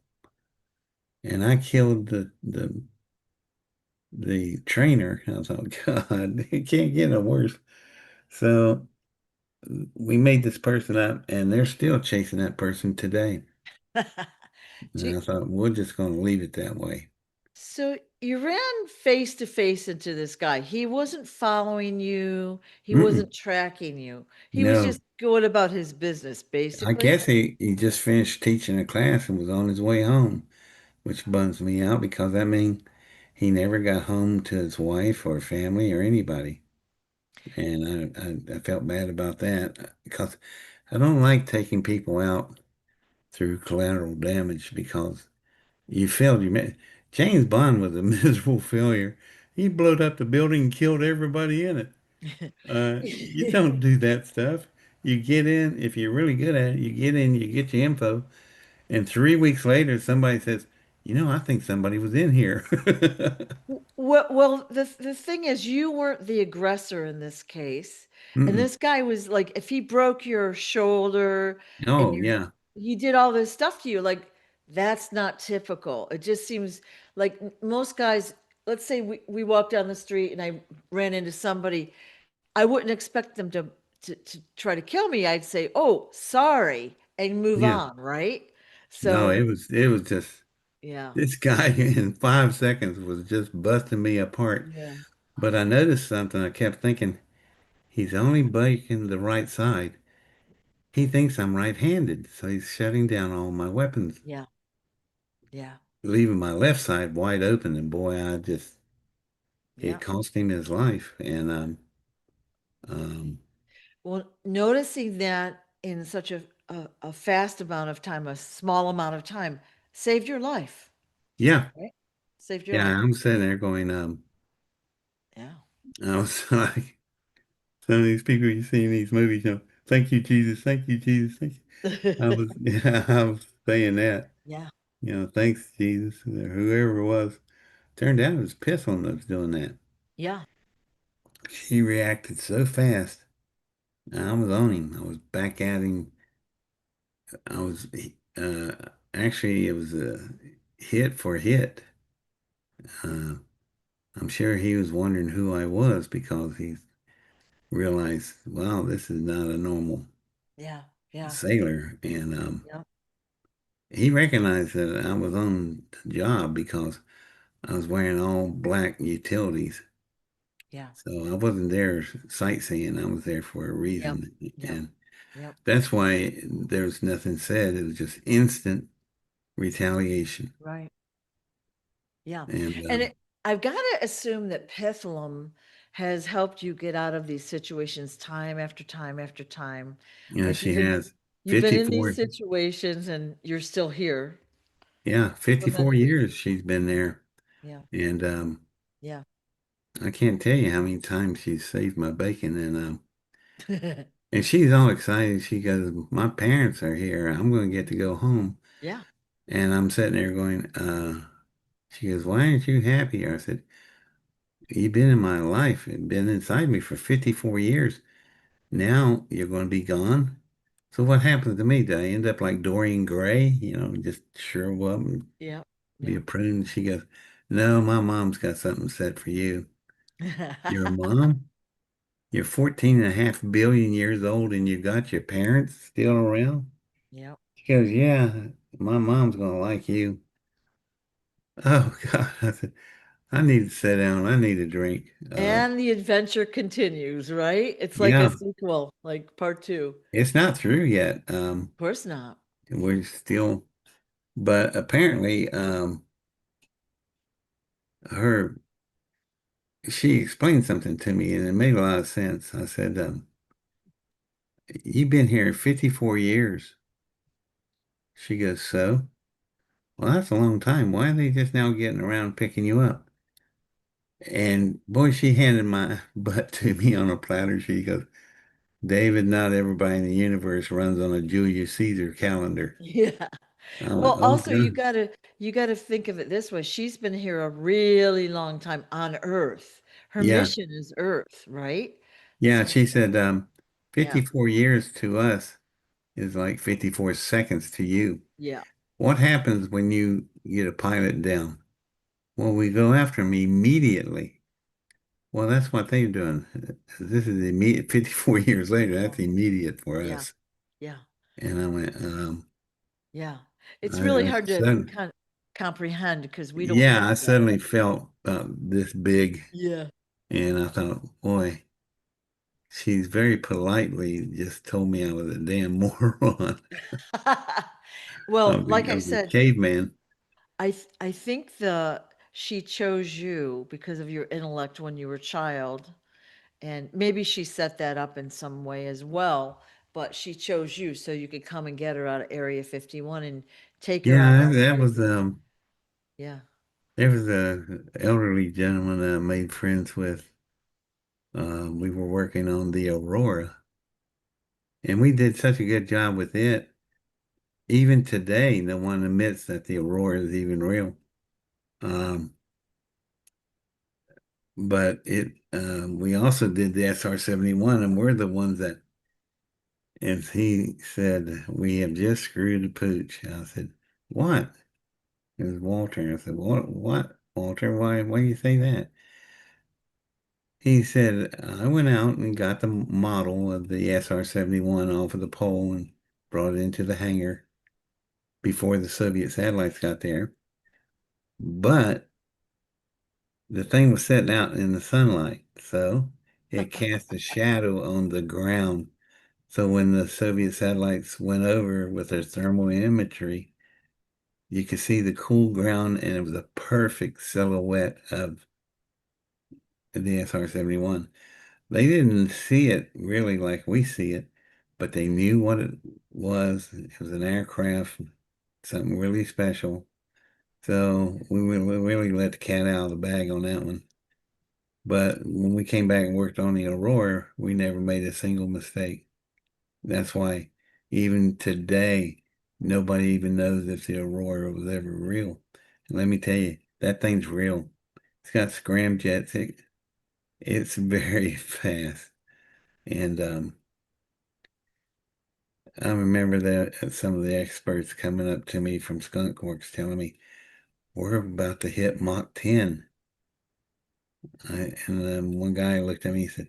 And I killed the trainer. I thought, God, it can't get no worse. So we made this person up, and they're still chasing that person today. And I Gee, thought, we're just going to leave it that way. so you ran face to face into this guy. He wasn't following you. He Mm-mm. wasn't tracking you. He was No, just going about his business, I basically. guess he just finished teaching a class and was on his way home, which bums me out because I mean, he never got home to his wife or family or anybody. And I felt bad about that because I don't like taking people out through collateral damage because you failed. James Bond was a miserable failure. He blowed up the building and killed everybody in it. You don't do that stuff. You get in, if you're really good at it, you get in, you get your info, and 3 weeks later, somebody says, I think somebody was in here. Well, the thing is, you weren't the aggressor in this case, and Mm-mm. this guy was like, if he broke your shoulder and Oh, yeah. he did all this stuff to you, like that's not typical. It just seems like most guys. Let's say we walk down the street and I ran into somebody, I wouldn't expect them to try to kill me. I'd say, "Oh, sorry," and move Yeah. on, right? No, So, it was just yeah, this guy in 5 seconds was just busting me apart. yeah, But I noticed something. I kept thinking, he's only breaking the right side. He thinks I'm right-handed, so he's shutting down all my weapons, yeah, yeah, leaving my left side wide open. And boy, it yeah. cost him his life. And um, Well, noticing that in such a fast amount of time, a small amount of time, saved your life, yeah, right? Saved your yeah, life. I'm sitting there going, Yeah. I was like, some of these people you see in these movies, thank you, Jesus, thank you, Jesus, thank you. Yeah, I was saying that, Yeah. thanks, Jesus, or whoever it was. Turned out it was Pitholem that was doing that. Yeah. She reacted so fast. I was on him. I was back at him. I was, uh, actually, it was a hit for hit. Uh, I'm sure he was wondering who I was because he realized, wow, this is not a normal Yeah. Yeah. sailor. And Yeah. he recognized that I was on the job because I was wearing all black utilities. Yeah. So I wasn't there sightseeing. I was there for a Yep. reason. Yep. And Yep. that's why there was nothing said. It was just instant retaliation. Right. Yeah. And And I've got to assume that Pitholem has helped you get out of these situations time after time after time. Like she has you've been in these 54, situations and you're still here. yeah, So many 54 years reasons. she's been there. Yeah. And Yeah. I can't tell you how many times she's saved my bacon. And she's all excited. She goes, my parents are here. I'm going to get to go home. Yeah. And I'm sitting there going, she goes, why aren't you happier? I said, you've been in my life and been inside me for 54 years. Now you're going to be gone. So what happens to me? Do I end up like Dorian Gray? Just shrivel up and Yeah. be a Yeah. prune? She goes, no, my mom's got something set for you. Your mom? You're 14.5 billion years old and you got your parents still around? Yeah. She goes, yeah, my mom's going to like you. Oh, God. I said, I need to sit down. I need a drink. And the adventure continues, right? It's like a Yeah, sequel, like part two. it's not through yet. Of course not. We're still, but apparently, her, she explained something to me and it made a lot of sense. I said, you've been here 54 years. She goes, so? Well, that's a long time. Why are they just now getting around picking you up? And boy, she handed my butt to me on a platter. She goes, David, not everybody in the universe runs on a Julius Caesar calendar. Yeah. I went, Well, oh, also God. you gotta think of it this way. She's been here a really long time on Earth. Her Yeah. mission is Earth, right? Yeah. So She said, yeah, 54 years to us is like 54 seconds to you. yeah, What happens when you get a pilot down? Well, we go after him immediately. Well, that's what they're doing. This is immediate. 54 years later, yeah, that's immediate for yeah, us. yeah, And I went, yeah. It's really I hard to suddenly, comprehend because we don't yeah, think I that way. suddenly felt this big, Yeah. and I thought, boy, she's very politely just told me I was a damn moron. Well, like I I was a said, caveman. I think the she chose you because of your intellect when you were a child. And maybe she set that up in some way as well, but she chose you so you could come and get her out of Area 51 and take her on Yeah, all that was places. Yeah. there was a elderly gentleman that I made friends with. We were working on the Aurora, and we did such a good job with it. Even today, no one admits that the Aurora is even real. Um, but we also did the SR-71, and we're the ones that, as he said, we have just screwed the pooch. I said, what? It was Walter. I said, what, Walter? Why do you say that? He said, I went out and got the model of the SR-71 off of the pole and brought it into the hangar before the Soviet satellites got there. But the thing was sitting out in the sunlight, so it cast a shadow on the ground. So when the Soviet satellites went over with their thermal imagery, you could see the cool ground, and it was a perfect silhouette of the SR-71. They didn't see it really like we see it, but they knew what it was. It was an aircraft, something really special. So we really let the cat out of the bag on that one. But when we came back and worked on the Aurora, we never made a single mistake. That's why even today, nobody even knows if the Aurora was ever real. And let me tell you, that thing's real. It's got scramjets. It's very fast. And I remember that some of the experts coming up to me from Skunk Works telling me, we're about to hit Mach 10. And one guy looked at me and said,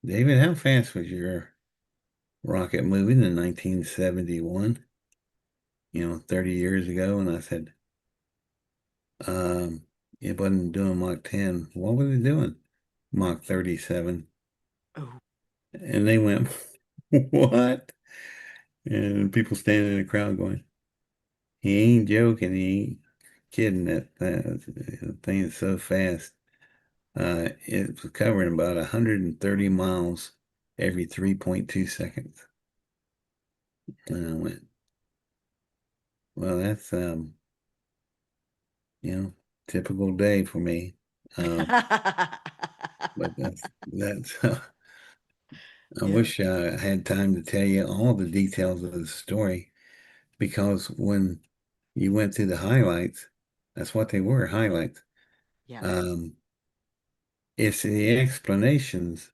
David, how fast was your rocket moving in 1971? 30 years ago. And I said, um, it wasn't doing Mach 10. What was it doing? Mach 37. Oh. And they went, what? And people standing in the crowd going, he ain't joking. He ain't kidding. That thing is so fast. It was covering about 130 miles every 3.2 seconds. And I went, well, that's, you know, typical day for me. But that's I Yeah. wish I had time to tell you all the details of the story because when you went through the highlights, that's what they were, highlights. Yes. Um, it's the explanations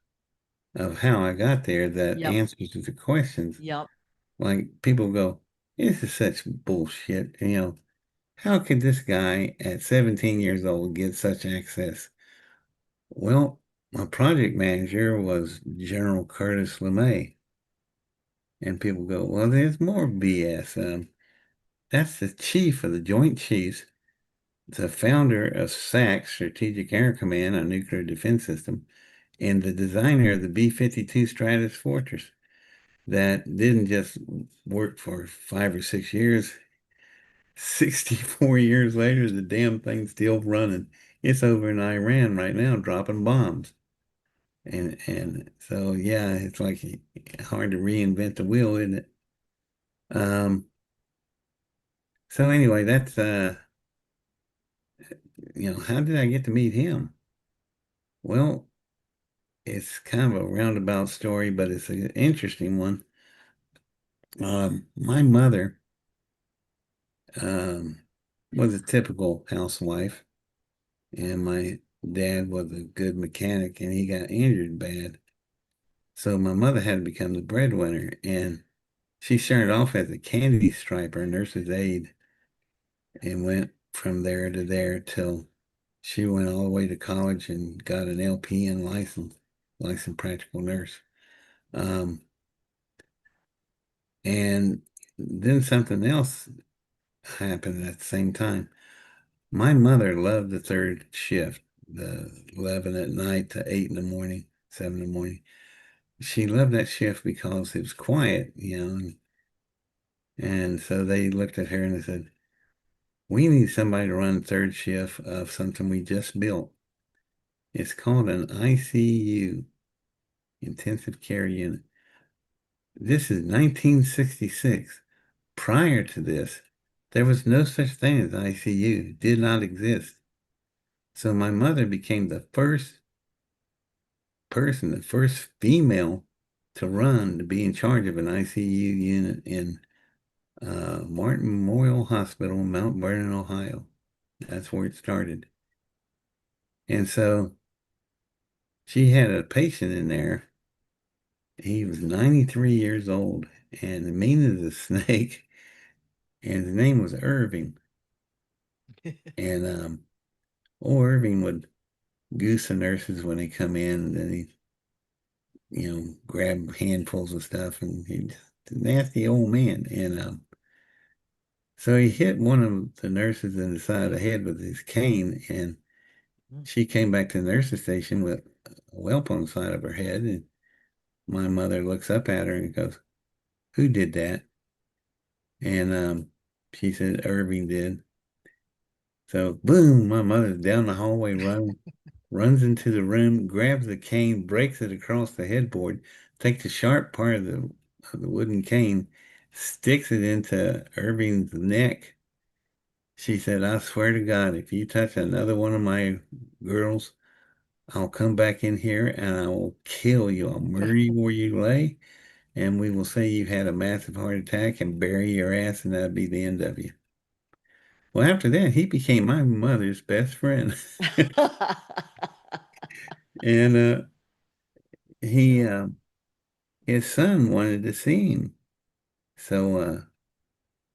of how I got there that Yep. answers to the questions. Yep. Like people go, this is such bullshit. How could this guy at 17 years old get such access? Well, my project manager was General Curtis LeMay. And people go, well, there's more BS. That's the chief of the Joint Chiefs, the founder of SAC, Strategic Air Command, a nuclear defense system, and the designer of the B-52 Stratus Fortress that didn't just work for 5 or 6 years. 64 years later, the damn thing's still running. It's over in Iran right now, dropping bombs. And so, yeah, it's like hard to reinvent the wheel, isn't it? Um, so anyway, that's how did I get to meet him? Well, it's kind of a roundabout story, but it's an interesting one. My mother um, was a typical housewife, and my dad was a good mechanic, and he got injured bad. So my mother had to become the breadwinner, and she started off as a candy striper, nurse's aide, and went from there to there till she went all the way to college and got an LPN license, licensed practical nurse. Um, and then something else happened at the same time. My mother loved the third shift, the 11 at night to 8 in the morning, 7 in the morning. She loved that shift because it was quiet, and so they looked at her and they said, We need somebody to run third shift of something we just built. It's called an ICU, intensive care unit. This is 1966. Prior to this, there was no such thing as ICU. It did not exist. So my mother became the first person, the first female to be in charge of an ICU unit in Martin Memorial Hospital in Mount Vernon, Ohio. That's where it started. And so she had a patient in there. He was 93 years old and mean as a snake. And his name was Irving. And old Irving would goose the nurses when they come in, and then he, grab handfuls of stuff, and he's a nasty old man. And so he hit one of the nurses in the side of the head with his cane, and she came back to the nurse's station with a whelp on the side of her head. And my mother looks up at her and goes, "Who did that?" And she said, "Irving did." So boom, my mother's down the hallway runs into the room, grabs the cane, breaks it across the headboard, takes the sharp part of the wooden cane, sticks it into Irving's neck. She said, "I swear to God, if you touch another one of my girls, I'll come back in here and I will kill you. I'll murder you where you lay, and we will say you had a massive heart attack and bury your ass, and that'll be the end of you." Well, after that, he became my mother's best friend. And he his son wanted to see him. So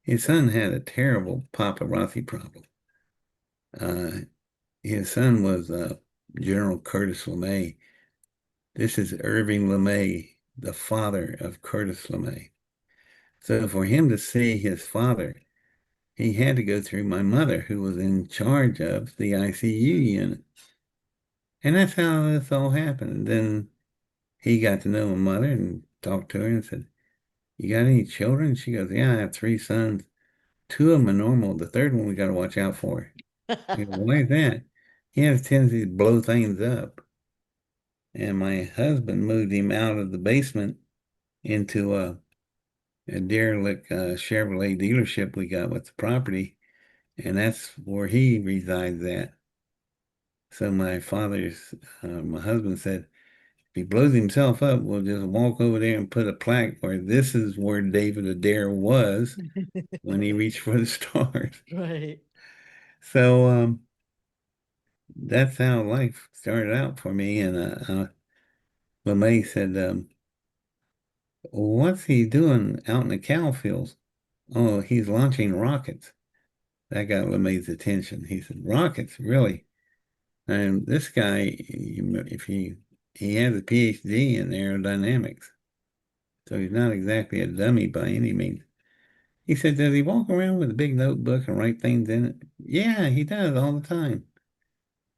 his son had a terrible paparazzi problem. Uh, his son was General Curtis LeMay. This is Irving LeMay, the father of Curtis LeMay. So for him to see his father, he had to go through my mother, who was in charge of the ICU unit. And that's how this all happened. Then he got to know my mother and talked to her and said, "You got any children?" She goes, "Yeah, I have three sons. Two of them are normal. The third one we got to watch out for." I go, "Why is that?" "He has a tendency to blow things up." And my husband moved him out of the basement into a derelict Chevrolet dealership we got with the property, and that's where he resides at. So my husband said, "If he blows himself up, we'll just walk over there and put a plaque where this is where David Adair was when he reached for the stars." Right. So that's how life started out for me. And LeMay said, "What's he doing out in the cow fields?" "Oh, he's launching rockets." That got LeMay's attention. He said, "Rockets, really?" And this guy, if he has a PhD in aerodynamics, so he's not exactly a dummy by any means. He said, "Does he walk around with a big notebook and write things in it?" "Yeah, he does all the time."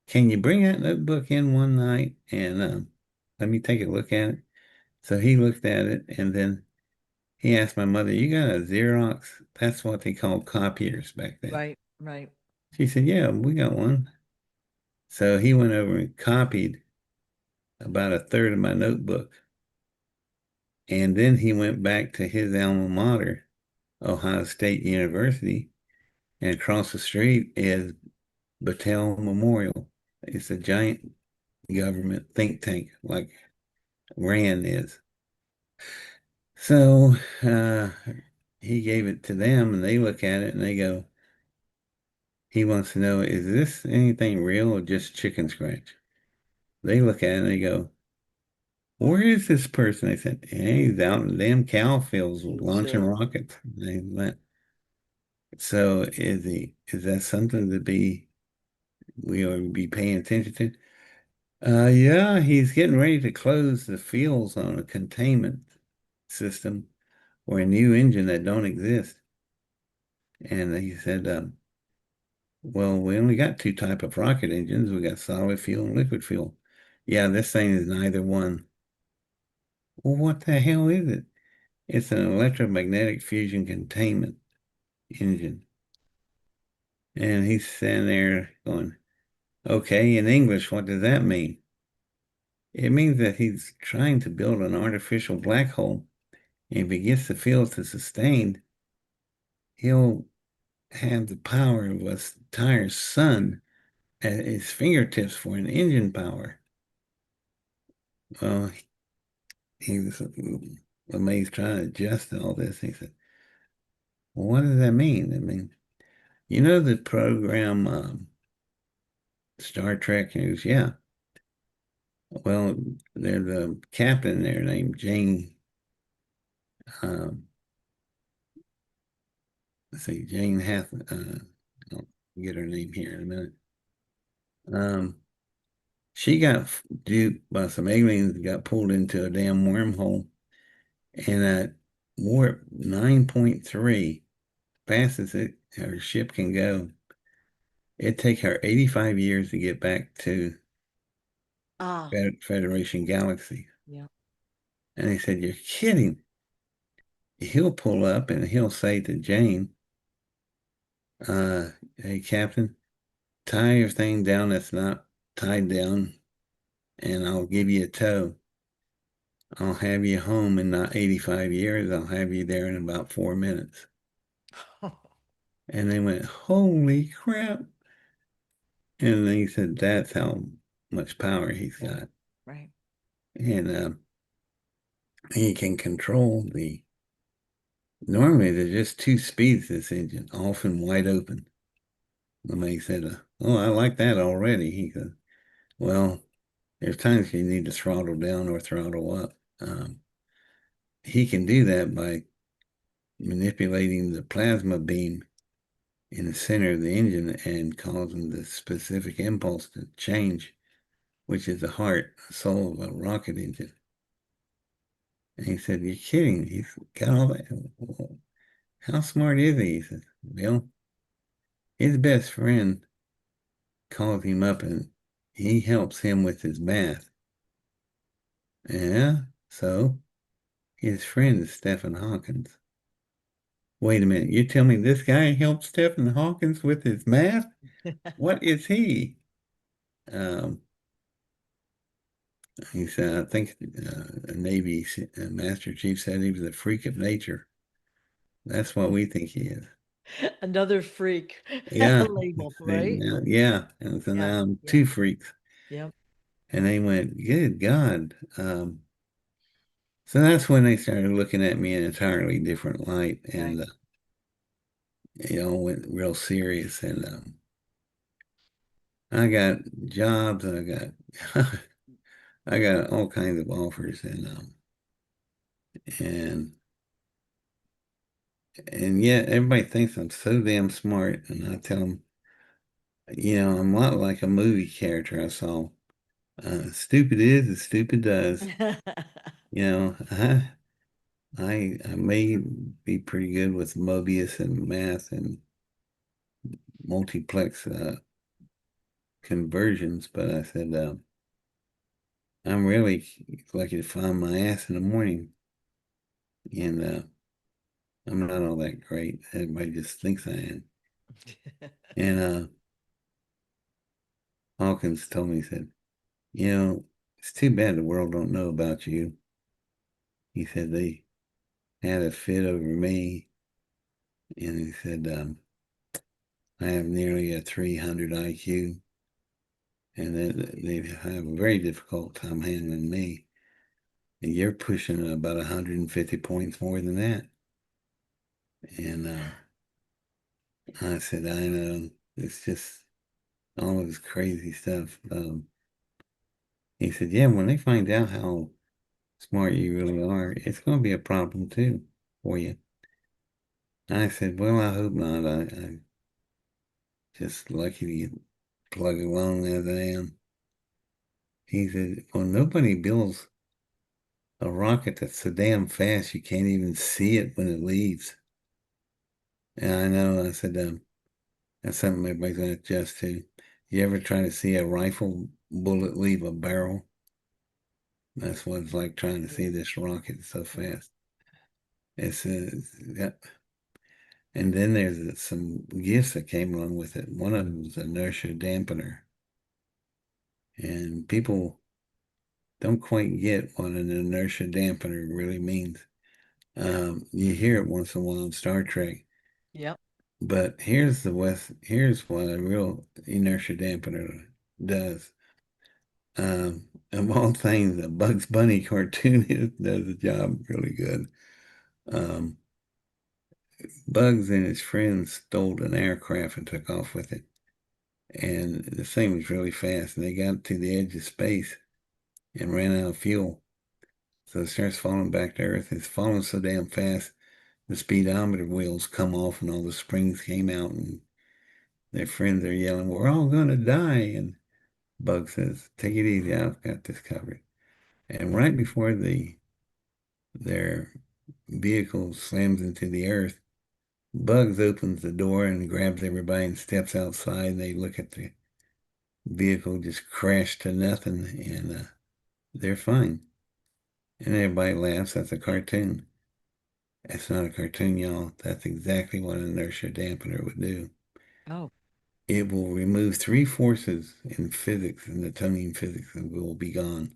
"Can you bring that notebook in one night and let me take a look at it?" So he looked at it, and then he asked my mother, "You got a Xerox?" That's what they called copiers back then. Right. Right. She said, "Yeah, we got one." So he went over and copied about a third of my notebook. And then he went back to his alma mater, Ohio State University, and across the street is Battelle Memorial. It's a giant government think tank like RAND is. So he gave it to them, and they look at it and they go, he wants to know, is this anything real or just chicken scratch? They look at it and they go, "Where is this person?" They said, "Hey, he's out in the damn cow fields launching Sure. rockets." They went, "So is that something to be we ought to be paying attention to?" Yeah, he's getting ready to close the fields on a containment system or a new engine that don't exist. And he said, "Well, we only got two type of rocket engines. We got solid fuel and liquid fuel." "Yeah, this thing is neither one." "Well, what the hell is it?" "It's an electromagnetic fusion containment engine." And he's standing there going, okay, in English, what does that mean? It means that he's trying to build an artificial black hole. And if he gets the field to sustain, he'll have the power of an entire sun at his fingertips for an engine power. Well, he was amazed trying to adjust all this. He said, well, what does that mean? I mean, you know the program Star Trek News? Yeah. Well, there's a captain there named Jane. Um, let's see, Jane Hath. I'll get her name here in a minute. Um, she got duped by some aliens, got pulled into a damn wormhole, and at warp 9.3, fastest her ship can go, it'd take her 85 years to get back to Ah, Federation Galaxy. yeah. And they said, you're kidding. He'll pull up and he'll say to Jane, hey, Captain, tie your thing down that's not tied down, and I'll give you a tow. I'll have you home in not 85 years. I'll have you there in about 4 minutes. And they went, holy crap. And he said, that's how much power he's Yeah, got. right. And he can control normally there's just two speeds, this engine, off and wide open. And they said, oh, I like that already. He said, well, there's times you need to throttle down or throttle up. He can do that by manipulating the plasma beam in the center of the engine and causing the specific impulse to change, which is the heart, the soul of a rocket engine. And he said, you're kidding. He's got all that. Well, how smart is he? He said, well, his best friend calls him up and he helps him with his math. Yeah, so his friend is Stephen Hawkins. Wait a minute, you tell me this guy helps Stephen Hawkins with his math? What is he? Um, he said, I think a Navy Master Chief said he was a freak of nature. That's what we think he is. Another freak Yeah. label, And right? yeah. And so Yeah, now I'm yeah, two freaks. yep, And they went, good God. So that's when they started looking at me in an entirely different light. right. And it all went real serious. And I got jobs. I got all kinds of offers. And and yet everybody thinks I'm so damn smart. And I tell them, I'm a lot like a movie character I saw. Stupid is as stupid does. You know, I may be pretty good with Mobius and math and multiplex conversions, but I said I'm really lucky to find my ass in the morning, and I'm not all that great. Everybody just thinks I am. And Hawkins told me, he said, it's too bad the world don't know about you. He said they had a fit over me, and he said I have nearly a 300 IQ, and that they have a very difficult time handling me. And you're pushing about 150 points more than that. And I said, I know, it's just all this crazy stuff. He said, yeah, when they find out how smart you really are, it's going to be a problem too for you. I said, well, I hope not. I'm just lucky to plug along as I am. He said, well, nobody builds a rocket that's so damn fast you can't even see it when it leaves. And I know, I said, that's something everybody's going to adjust to. You ever try to see a rifle bullet leave a barrel? That's what it's like trying to see Yeah, this rocket so yeah. fast. It's yeah. And then there's some gifts that came along with it. One of them was inertia dampener. And people don't quite get what an inertia dampener really means. You hear it once in a while in Star Trek, Yep. but here's what a real inertia dampener does. Of all things, a Bugs Bunny cartoon does the job really good. Um, Bugs and his friends stole an aircraft and took off with it. And the thing was really fast, and they got to the edge of space and ran out of fuel. So it starts falling back to Earth. It's falling so damn fast, the speedometer wheels come off and all the springs came out, and their friends are yelling, "We're all gonna die!" And Bug says, "Take it easy, I've got this covered." And right before their vehicle slams into the earth, Bugs opens the door and grabs everybody and steps outside. They look at the vehicle just crash to nothing, and they're fine. And everybody laughs. That's a cartoon. That's not a cartoon, y'all. That's exactly what an inertia dampener would do. Oh, It will remove three forces in physics, in Newtonian physics, and will be gone.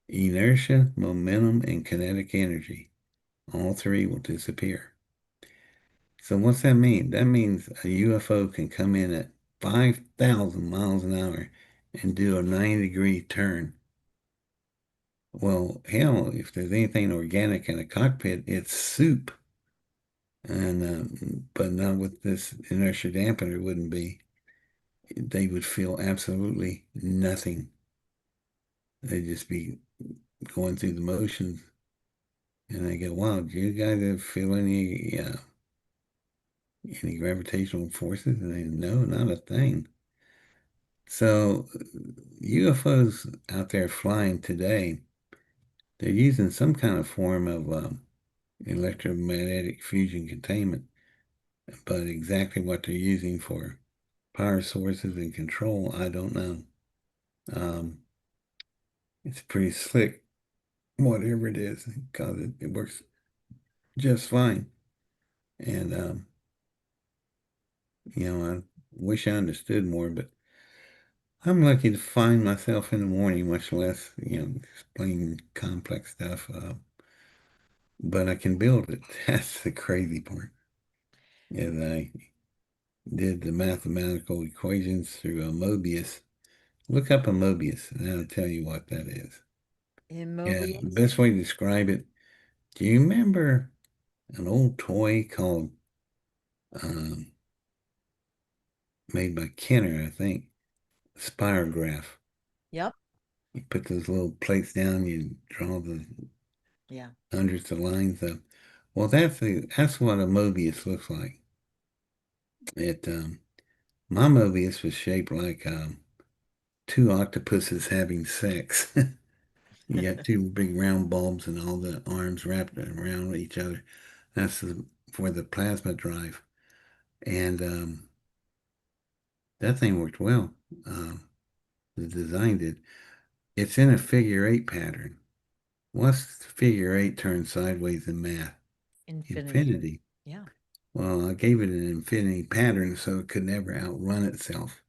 Inertia, momentum, and kinetic energy. All three will disappear. So what's that mean? That means a UFO can come in at 5,000 miles an hour and do a 90-degree turn. Well, hell, if there's anything organic in a cockpit, it's soup. And but not with this inertia dampener, it wouldn't be. They would feel absolutely nothing. They'd just be going through the motions. And I go, wow, do you guys ever feel any gravitational forces? And they, no, not a thing. So UFOs out there flying today, they're using some kind of form of electromagnetic fusion containment, but exactly what they're using for power sources and control, I don't know. Um, it's pretty slick, whatever it is, because it works just fine. And I wish I understood more, but I'm lucky to find myself in the morning, much less, explaining complex stuff. But I can build it. That's the crazy part. As I did the mathematical equations through a Mobius. Look up a Mobius, and I'll tell you what that is. in Yeah, the Mobius. best way to describe it. Do you remember an old toy called um, made by Kenner, I think, Spirograph? Yep. You put those little plates down, you draw the Yeah. hundreds of lines up. Well, that's what a Mobius looks like. It My Mobius was shaped like two octopuses having sex. You got two big round bulbs and all the arms wrapped around each other. For the plasma drive, and that thing worked well. The design did. It's in a figure eight pattern. What's figure eight turned sideways in math? Infinity. Infinity. Yeah. Well, I gave it an infinity pattern so it could never outrun itself.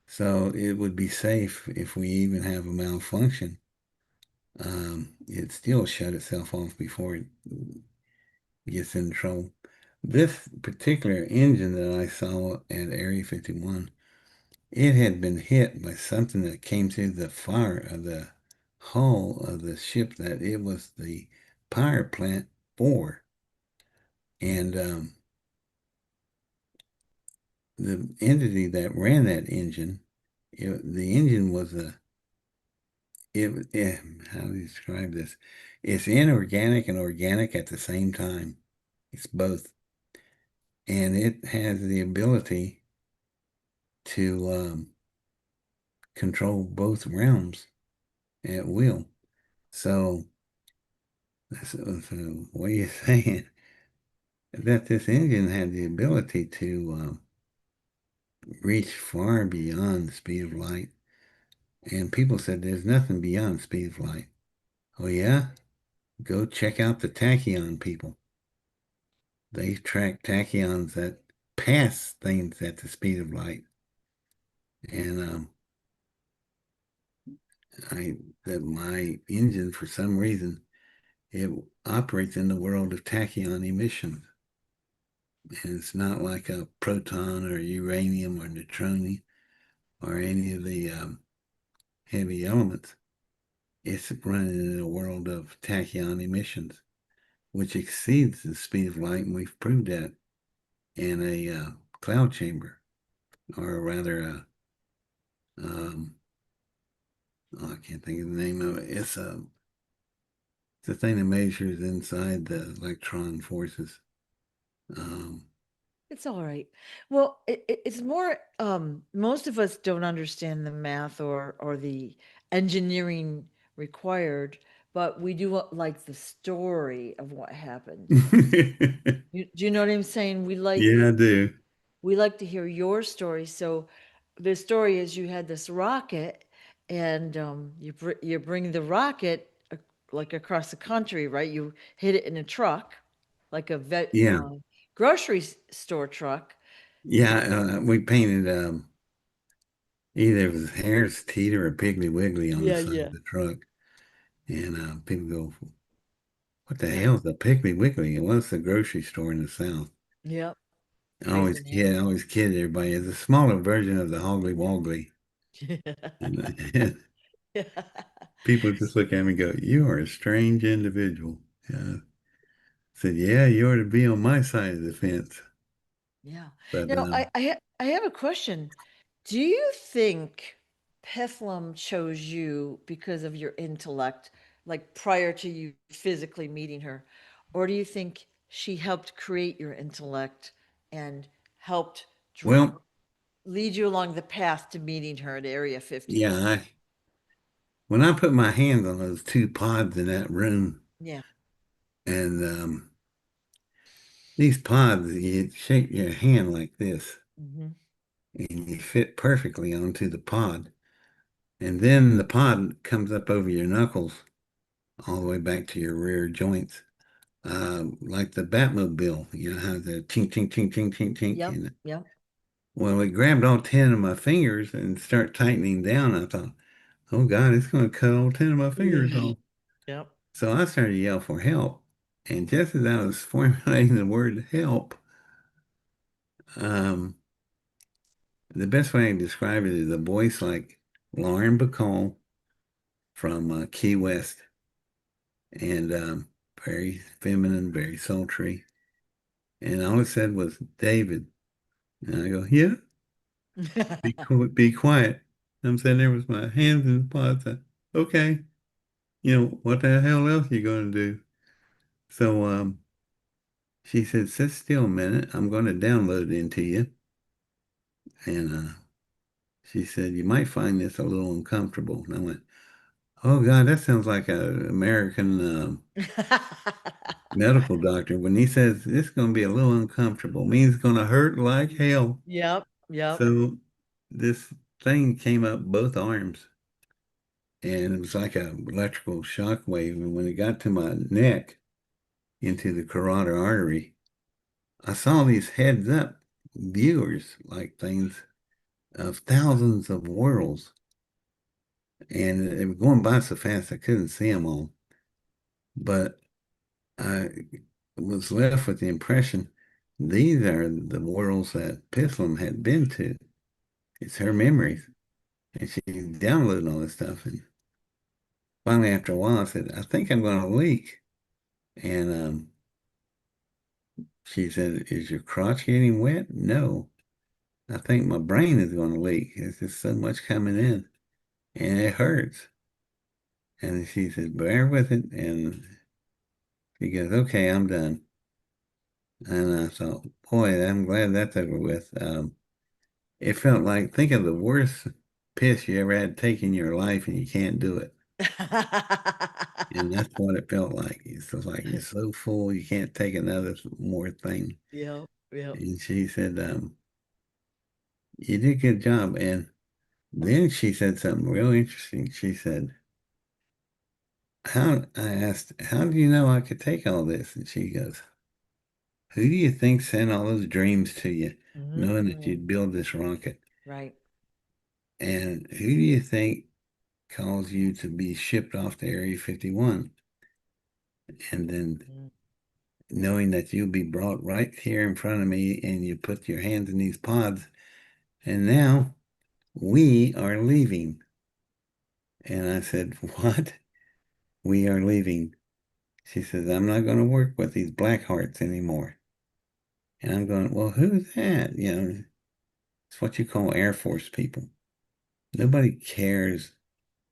So it would be safe if we even have a malfunction. It still shut itself off before it gets in trouble. This particular engine that I saw at Area 51, it had been hit by something that came through the fire of the hull of the ship that it was the power plant for. And the entity that ran that engine, the engine was how do you describe this? It's inorganic and organic at the same time. It's both. And it has the ability to control both realms at will. So, what are you saying? That this engine had the ability to reach far beyond the speed of light. And people said there's nothing beyond the speed of light. Oh, yeah? Go check out the tachyon people. They track tachyons that pass things at the speed of light. And I that my engine, for some reason, it operates in the world of tachyon emissions. And it's not like a proton or uranium or neutronium or any of the heavy elements. It's running in a world of tachyon emissions, which exceeds the speed of light, and we've proved that in a cloud chamber, or rather, um, oh, I can't think of the name of it. It's a thing that measures inside the electron forces. Um, It's all right. Well, it's more, most of us don't understand the math or the engineering required, but we do like the story of what happened. Do you know what I'm saying? yeah, I do. We like to hear your story. So the story is you had this rocket and you bring the rocket like across the country, right? You hit it in a truck, like a Yeah, grocery store truck. yeah. We painted either it was Harris Teeter or Piggly Wiggly on the Yeah, side yeah. of the truck, and people go, "What the Yeah. hell is a Piggly Wiggly?" It was the grocery store in the South. Yep. I Crazy name. always kid everybody. It's a smaller version of the Hoggly Woggly. And Yeah. people just look at me and go, "You are a strange individual." I said, "Yeah, you ought to be on my side of the fence." Yeah. But Now, I have a question. Do you think Pitholem chose you because of your intellect, like prior to you physically meeting her? Or do you think she helped create your intellect and helped dr well, lead you along the path to meeting her at Area yeah, 51? when I put my hands on those two pods in that room, Yeah. and these pods, you shape your hand like this, Hmm. and you fit perfectly onto the pod. And then the pod comes up over your knuckles all the way back to your rear joints. Like the Batmobile, you know how the tink, tink, tink, tink, tink, tink. Yep. And Yep. well, it grabbed all 10 of my fingers and start tightening down. I thought, oh God, it's going to cut all 10 of my fingers off. Yep. So I started to yell for help. And just as I was formulating the word help, um, the best way I can describe it is a voice like Lauren Bacall from Key West, and very feminine, very sultry. And all it said was, David. And I go, yeah, be quiet. I'm sitting there with my hands in the pots. Okay, what the hell else you going to do? So she said, sit still a minute. I'm going to download it into you. And she said, you might find this a little uncomfortable. And I went, oh God, that sounds like an American medical doctor. When he says it's going to be a little uncomfortable, means it's going to hurt like hell. Yep. Yep. So this thing came up both arms, and it was like a electrical shock wave. And when it got to my neck into the carotid artery, I saw these heads up viewers like things of thousands of worlds. And they were going by so fast I couldn't see them all. But I was left with the impression these are the worlds that Pitholem had been to. It's her memories. And she downloaded all this stuff. And finally, after a while, I said, I think I'm going to leak. And she said, is your crotch getting wet? No. I think my brain is going to leak. There's just so much coming in, and it hurts. And she said, bear with it. And she goes, okay, I'm done. And I thought, boy, I'm glad that's over with. It felt like, think of the worst piss you ever had to take in your life and you can't do it. And that's what it felt like. It's just like you're so full you can't take another more thing. Yep. Yep. And she said, you did a good job. And then she said something real interesting. She said, I asked, how do you know I could take all this? And she goes, who do you think sent all those dreams to you, knowing that Mm, you'd build this rocket? right. And who do you think caused you to be shipped off to Area 51? And then Mm, knowing that you'll be brought right here in front of me and you put your hands in these pods, and now we are leaving. And I said, what? We are leaving. She says, I'm not going to work with these black hearts anymore. And I'm going, well, who's that? You know, it's what you call Air Force people. Nobody cares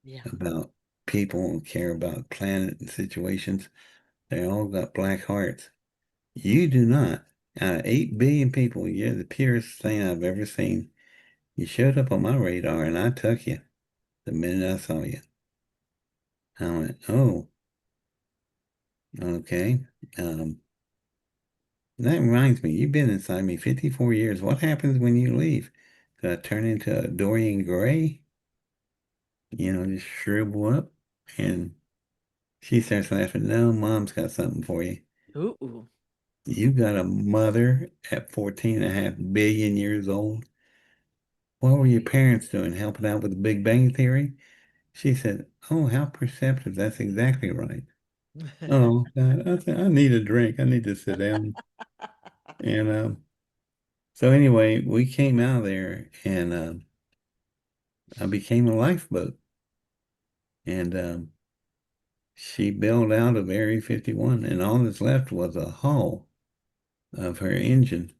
yeah. about people and care about planet and situations. They all got black hearts. You do not. Out of 8 billion people, you're the purest thing I've ever seen. You showed up on my radar and I took you the minute I saw you. I went, oh, okay. Um, that reminds me, you've been inside me 54 years. What happens when you leave? Do I turn into a Dorian Gray? You know, just shrivel up? And she starts laughing. No, mom's got something for you. Ooh. You got a mother at 14.5 billion years old. What were your parents doing? Helping out with the Big Bang Theory? She said, oh, how perceptive. That's exactly right. Oh, God, I said, I need a drink. I need to sit down. And so anyway, we came out of there and I became a lifeboat. And she bailed out of Area 51 and all that's left was a hull of her engine.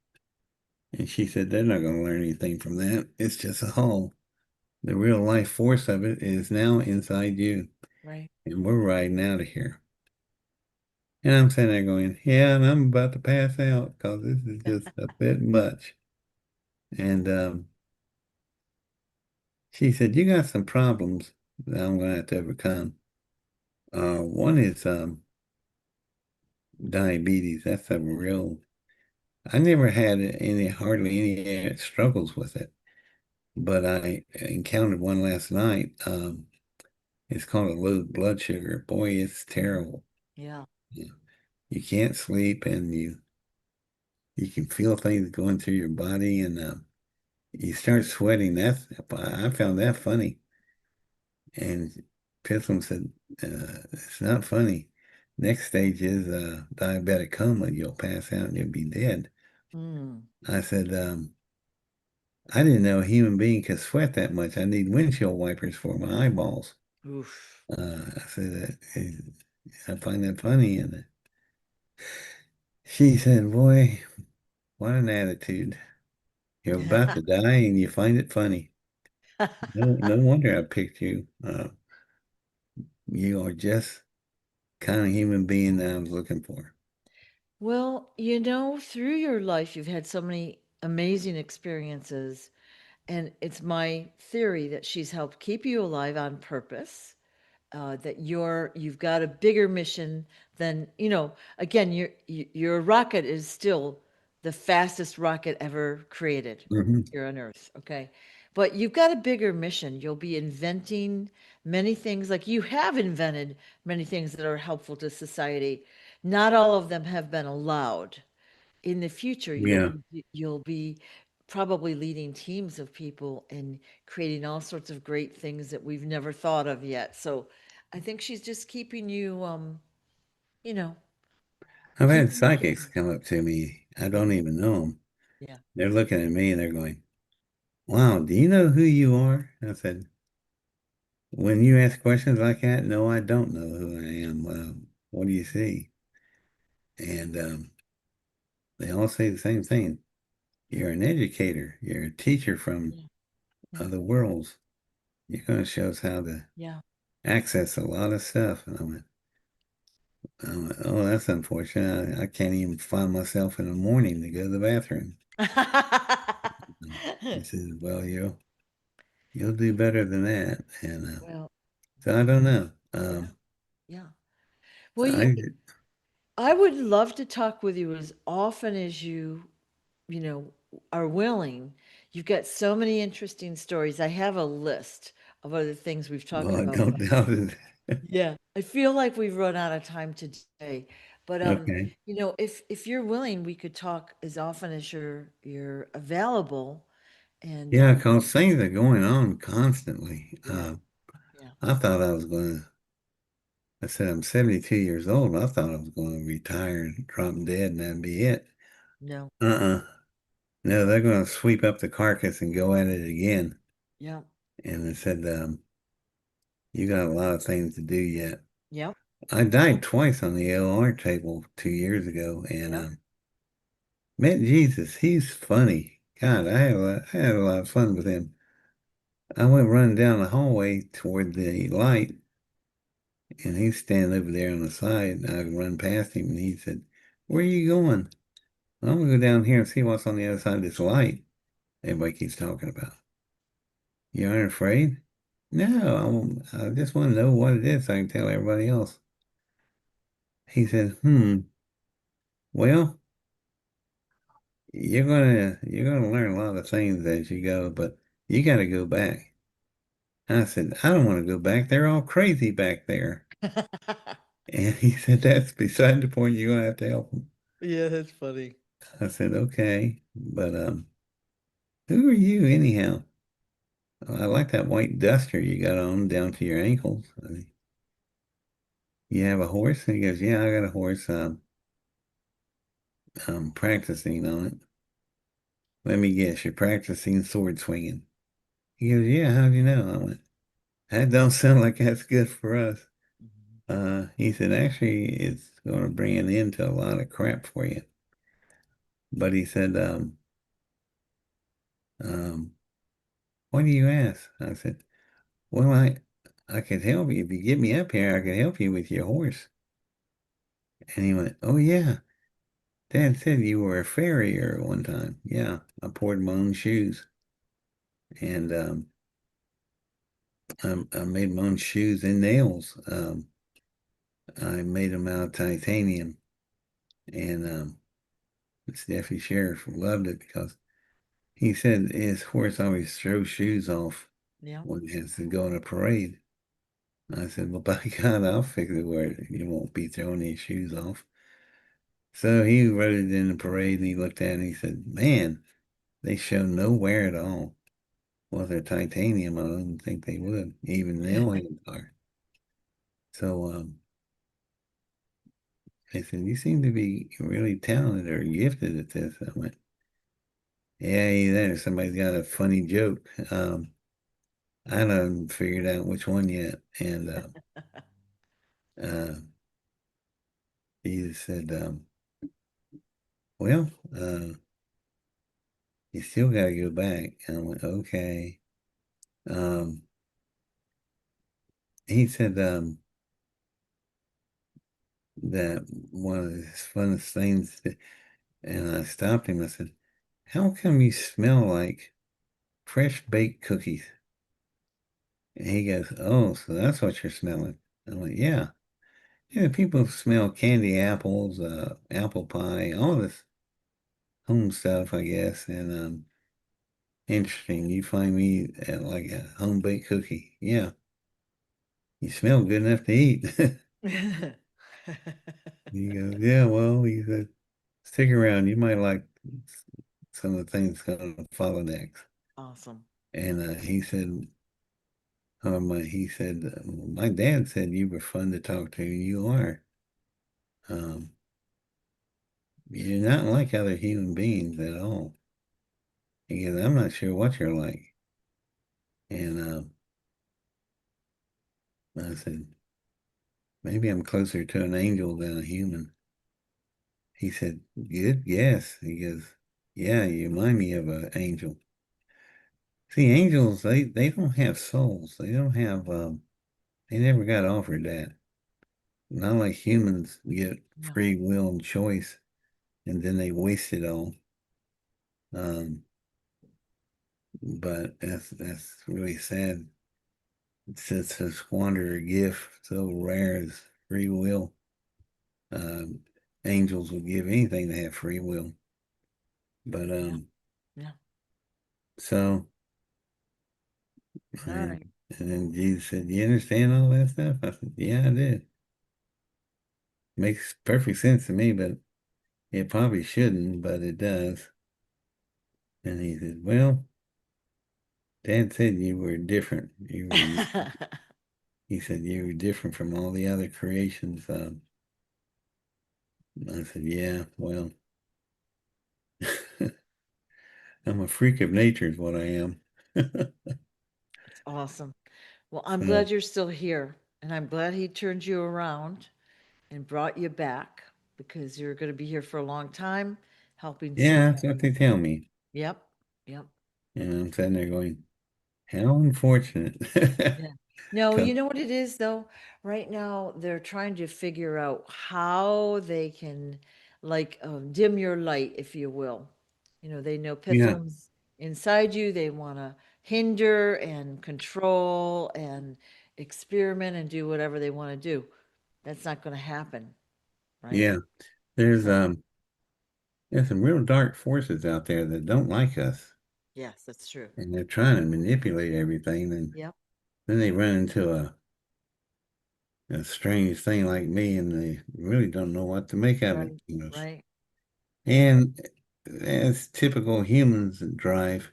And she said, they're not going to learn anything from that. It's just a hull. The real life force of it is now inside you. Right. And we're riding out of here. And I'm sitting there going, yeah, and I'm about to pass out because this is just a bit much. And she said, you got some problems that I'm going to have to overcome. One is diabetes. That's a real, I never had hardly any struggles with it, but I encountered one last night. It's called a low blood sugar. Boy, it's terrible. Yeah. You, you can't sleep and you can feel things going through your body and you start sweating. I found that funny. And Pitholem said, it's not funny. Next stage is diabetic coma. You'll pass out and you'll be dead. Mm. I said, I didn't know a human being could sweat that much. I need windshield wipers for my eyeballs. Oof. I said, I find that funny. And she said, boy, what an attitude. You're about to die and you find it funny. No wonder I picked you. You are just kind of human being that I was looking for. Well, through your life, you've had so many amazing experiences, and it's my theory that she's helped keep you alive on purpose. That you've got a bigger mission than again your rocket is still the fastest rocket ever created Hmm. here on earth, okay, but you've got a bigger mission. You'll be inventing many things, like you have invented many things that are helpful to society. Not all of them have been allowed. In the future Yeah. you'll be probably leading teams of people and creating all sorts of great things that we've never thought of yet. So I think she's just keeping you you know I've had keeping you psychics busy. come up to me. I Yeah. don't even know them. Yeah. They're looking at me and they're going, wow, do you know who you are? I said, when you ask questions like that, no, I don't know who I am. What do you see? And they all say the same thing. You're an educator. You're a teacher from Yeah. other worlds. You're going to show us how to Yeah. access a lot of stuff. And oh, that's unfortunate. I can't even find myself in the morning to go to the bathroom. He says, well, you'll do better than that. And Well, so I don't know. yeah. Yeah. Well, I I would love to talk with you as often as you know, are willing. You've got so many interesting stories. I have a list of other things we've talked well, I about. don't doubt it. Yeah. I feel like we've run out of time today. But Okay. if you're willing, we could talk as often as you're available. And Yeah, because things are going on constantly. yeah, yeah, I thought I was going to, I said I'm 72 years old. I thought I was going to retire and drop dead and that'd be it. no, Uh-uh. No, they're going to sweep up the carcass and go at it again. yeah, And they said, you got a lot of things to do yet. yeah, I died twice on the LR table 2 years ago and yeah. met Jesus. He's funny. God, I had a lot of fun with him. I went running down the hallway toward the light, and he's standing over there on the side. And I run past him, and he said, "Where are you going?" "I'm gonna go down here and see what's on the other side of this light." Everybody keeps talking about. You aren't afraid? No, I just want to know what it is so I can tell everybody else. He said, well, you're gonna learn a lot of things as you go, but you got to go back. I said, I don't want to go back. They're all crazy back there. And he said, that's beside the point. You're gonna have to help them. Yeah, that's funny. I said, okay, but who are you anyhow? "Oh, I like that white duster you got on down to your ankles. You have a horse?" And he goes, "Yeah, I got a horse. I'm practicing on it." "Let me guess, you're practicing sword swinging." He goes, "Yeah, how do you know?" I went, "That don't sound like that's good for us." Mhm. He said, "Actually, it's going to bring an end to a lot of crap for you." But he said, um, "What do you ask?" I said, "Well, I could help you. If you get me up here, I could help you with your horse." And he went, "Oh, yeah. Dad said you were a farrier one time." "Yeah, I poured my own shoes. And I made my own shoes and nails. I made them out of titanium." And Steffi Sheriff loved it because he said his horse always throws shoes off Yeah. when he has to go on a parade. I said, "Well, by God, I'll fix it where you won't be throwing his shoes off." So he rode it in the parade and he looked at it and he said, "Man, they show no wear at all." Well, they're titanium. I don't think they would. Even nail heads are. So they said, "You seem to be really talented or gifted at this." I went, "Yeah, either somebody's got a funny joke." I haven't figured out which one yet. And uh, he said, "Well, you still got to go back." And I went, "Okay." Um, he said that one of his funnest things, and I stopped him. I said, "How come you smell like fresh baked cookies?" And he goes, "Oh, so that's what you're smelling." I went, "Yeah. Yeah, people smell candy apples, apple pie, all this home stuff, I guess." And interesting, you find me at like a home baked cookie. Yeah, you smell good enough to eat. He goes, "Yeah, well," he said, "stick around. You might like some of the things going to follow next." Awesome. And he said, "My dad said you were fun to talk to. You are. Um, you're not like other human beings at all." He goes, "I'm not sure what you're like." And I said, "Maybe I'm closer to an angel than a human." He said, "Good guess." He goes, "Yeah, you remind me of an angel." See, angels, they don't have souls. They don't have, they never got offered that. Not like humans get Yeah. free will and choice, and then they waste it all. Um, but that's really sad. It's just to squander a gift so rare as free will. Um, Angels would give anything to have free will. But Yeah. Yeah. so All and right. and, then Jesus said, "You understand all that stuff?" I said, "Yeah, I did." makes perfect sense to me, but it probably shouldn't, but it does. And he said, well, Dad said you were different. He said you were different from all the other creations. I said, yeah, well, I'm a freak of nature is what I am. It's awesome. Well, I'm So, glad you're still here, and I'm glad he turned you around and brought you back because you're going to be here for a long time, helping so yeah, many that's what they people. tell me. Yep, yep. And I'm sitting there going, how unfortunate. Yeah. No, 'Cause, you know what it is though? Right now, they're trying to figure out how they can like dim your light, if you will. You know, they know yeah, Pitholem's inside you. They want to hinder and control and experiment and do whatever they want to do. That's not going to happen, right? yeah. There's So, there's some real dark forces out there that don't like us, yes, that's true. and they're trying to manipulate everything. And Yep. then they run into a strange thing like me, and they really don't know what to make of it. Right. You know, Right. Yeah. and as typical humans drive,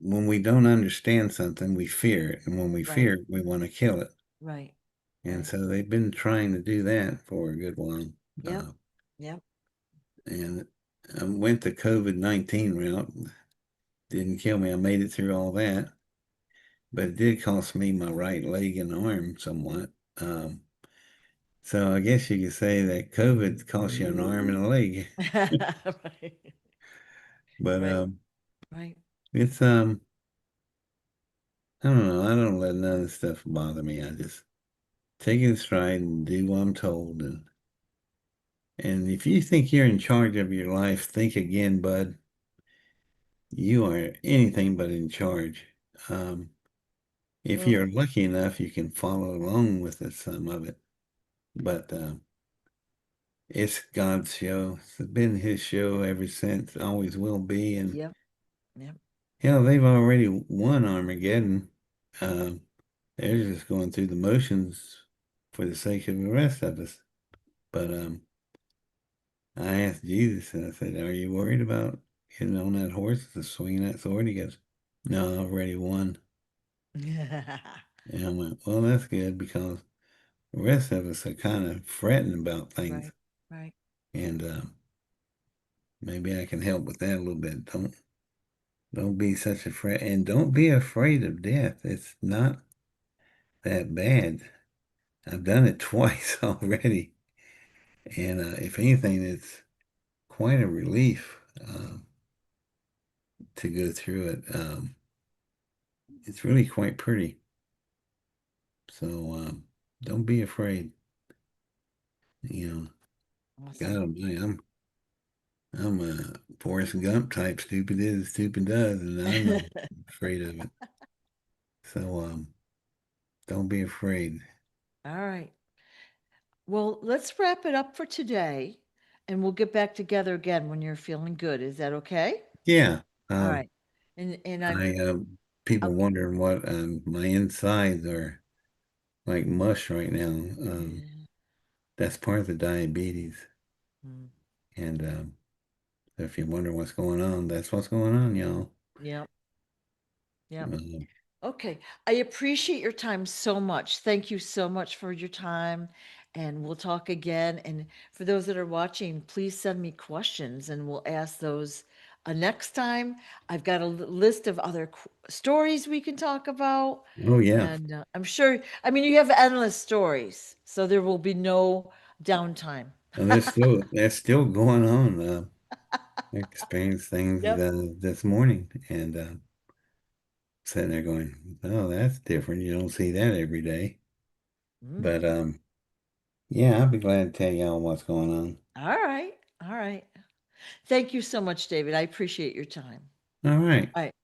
when we don't understand something, we fear it, and when we Right. fear it, we want to kill it. Right. And Right. so they've been trying to do that for a good while. Yep. Uh, Yep. and I went the COVID-19 route. Didn't kill me. I made it through all that, but it did cost me my right leg and arm somewhat. Um, so I guess you could say that COVID cost you an arm and a leg. Right. But Right. Right. it's I don't know. I don't let none of this stuff bother me. I just take it in stride and do what I'm told. And if you think you're in charge of your life, think again, bud. You are anything but in charge. Um, if Well, you're lucky enough, you can follow along with it, some of it. But it's God's show. It's been His show ever since, always will be. And yep. Yep. hell, they've already won Armageddon. Um, they're just going through the motions for the sake of the rest of us. But I asked Jesus, and I said, "Are you worried about getting on that horse and swinging that sword?" He goes, "No, I've already won." And I went, "Well, that's good because the rest of us are kind of fretting about things, Right. Right. and maybe I can help with that a little bit. Don't be such a fret, and don't be afraid of death. It's not that bad. I've done it twice already, and if anything, it's quite a relief to go through it. It's really quite pretty. So don't be afraid. You know, God Awesome. Almighty, I'm a Forrest Gump type. Stupid is, stupid does, and I'm not afraid of it. So don't be afraid. All right. Well, let's wrap it up for today and we'll get back together again when you're feeling good. Is that okay? Yeah. All right. And I'm I people okay. wondering what my insides are like mush right now. Yeah. That's part of the diabetes, Mm. and if you wonder what's going on, that's what's going on, y'all. Yep. Yep. Uh, Okay. I appreciate your time so much. Thank you so much for your time. And we'll talk again. And for those that are watching, please send me questions and we'll ask those next time. I've got a list of other stories we can talk about. oh yeah, And I'm sure, I mean, you have endless stories. So there will be no downtime. and that's still going on. I experienced things Yep. this morning, and sitting there going, "Oh, that's different. You don't see that every day." Mm. But yeah, I'll be glad to tell y'all what's going on. All right. All right. Thank you so much, David. I appreciate your time. All right. All right.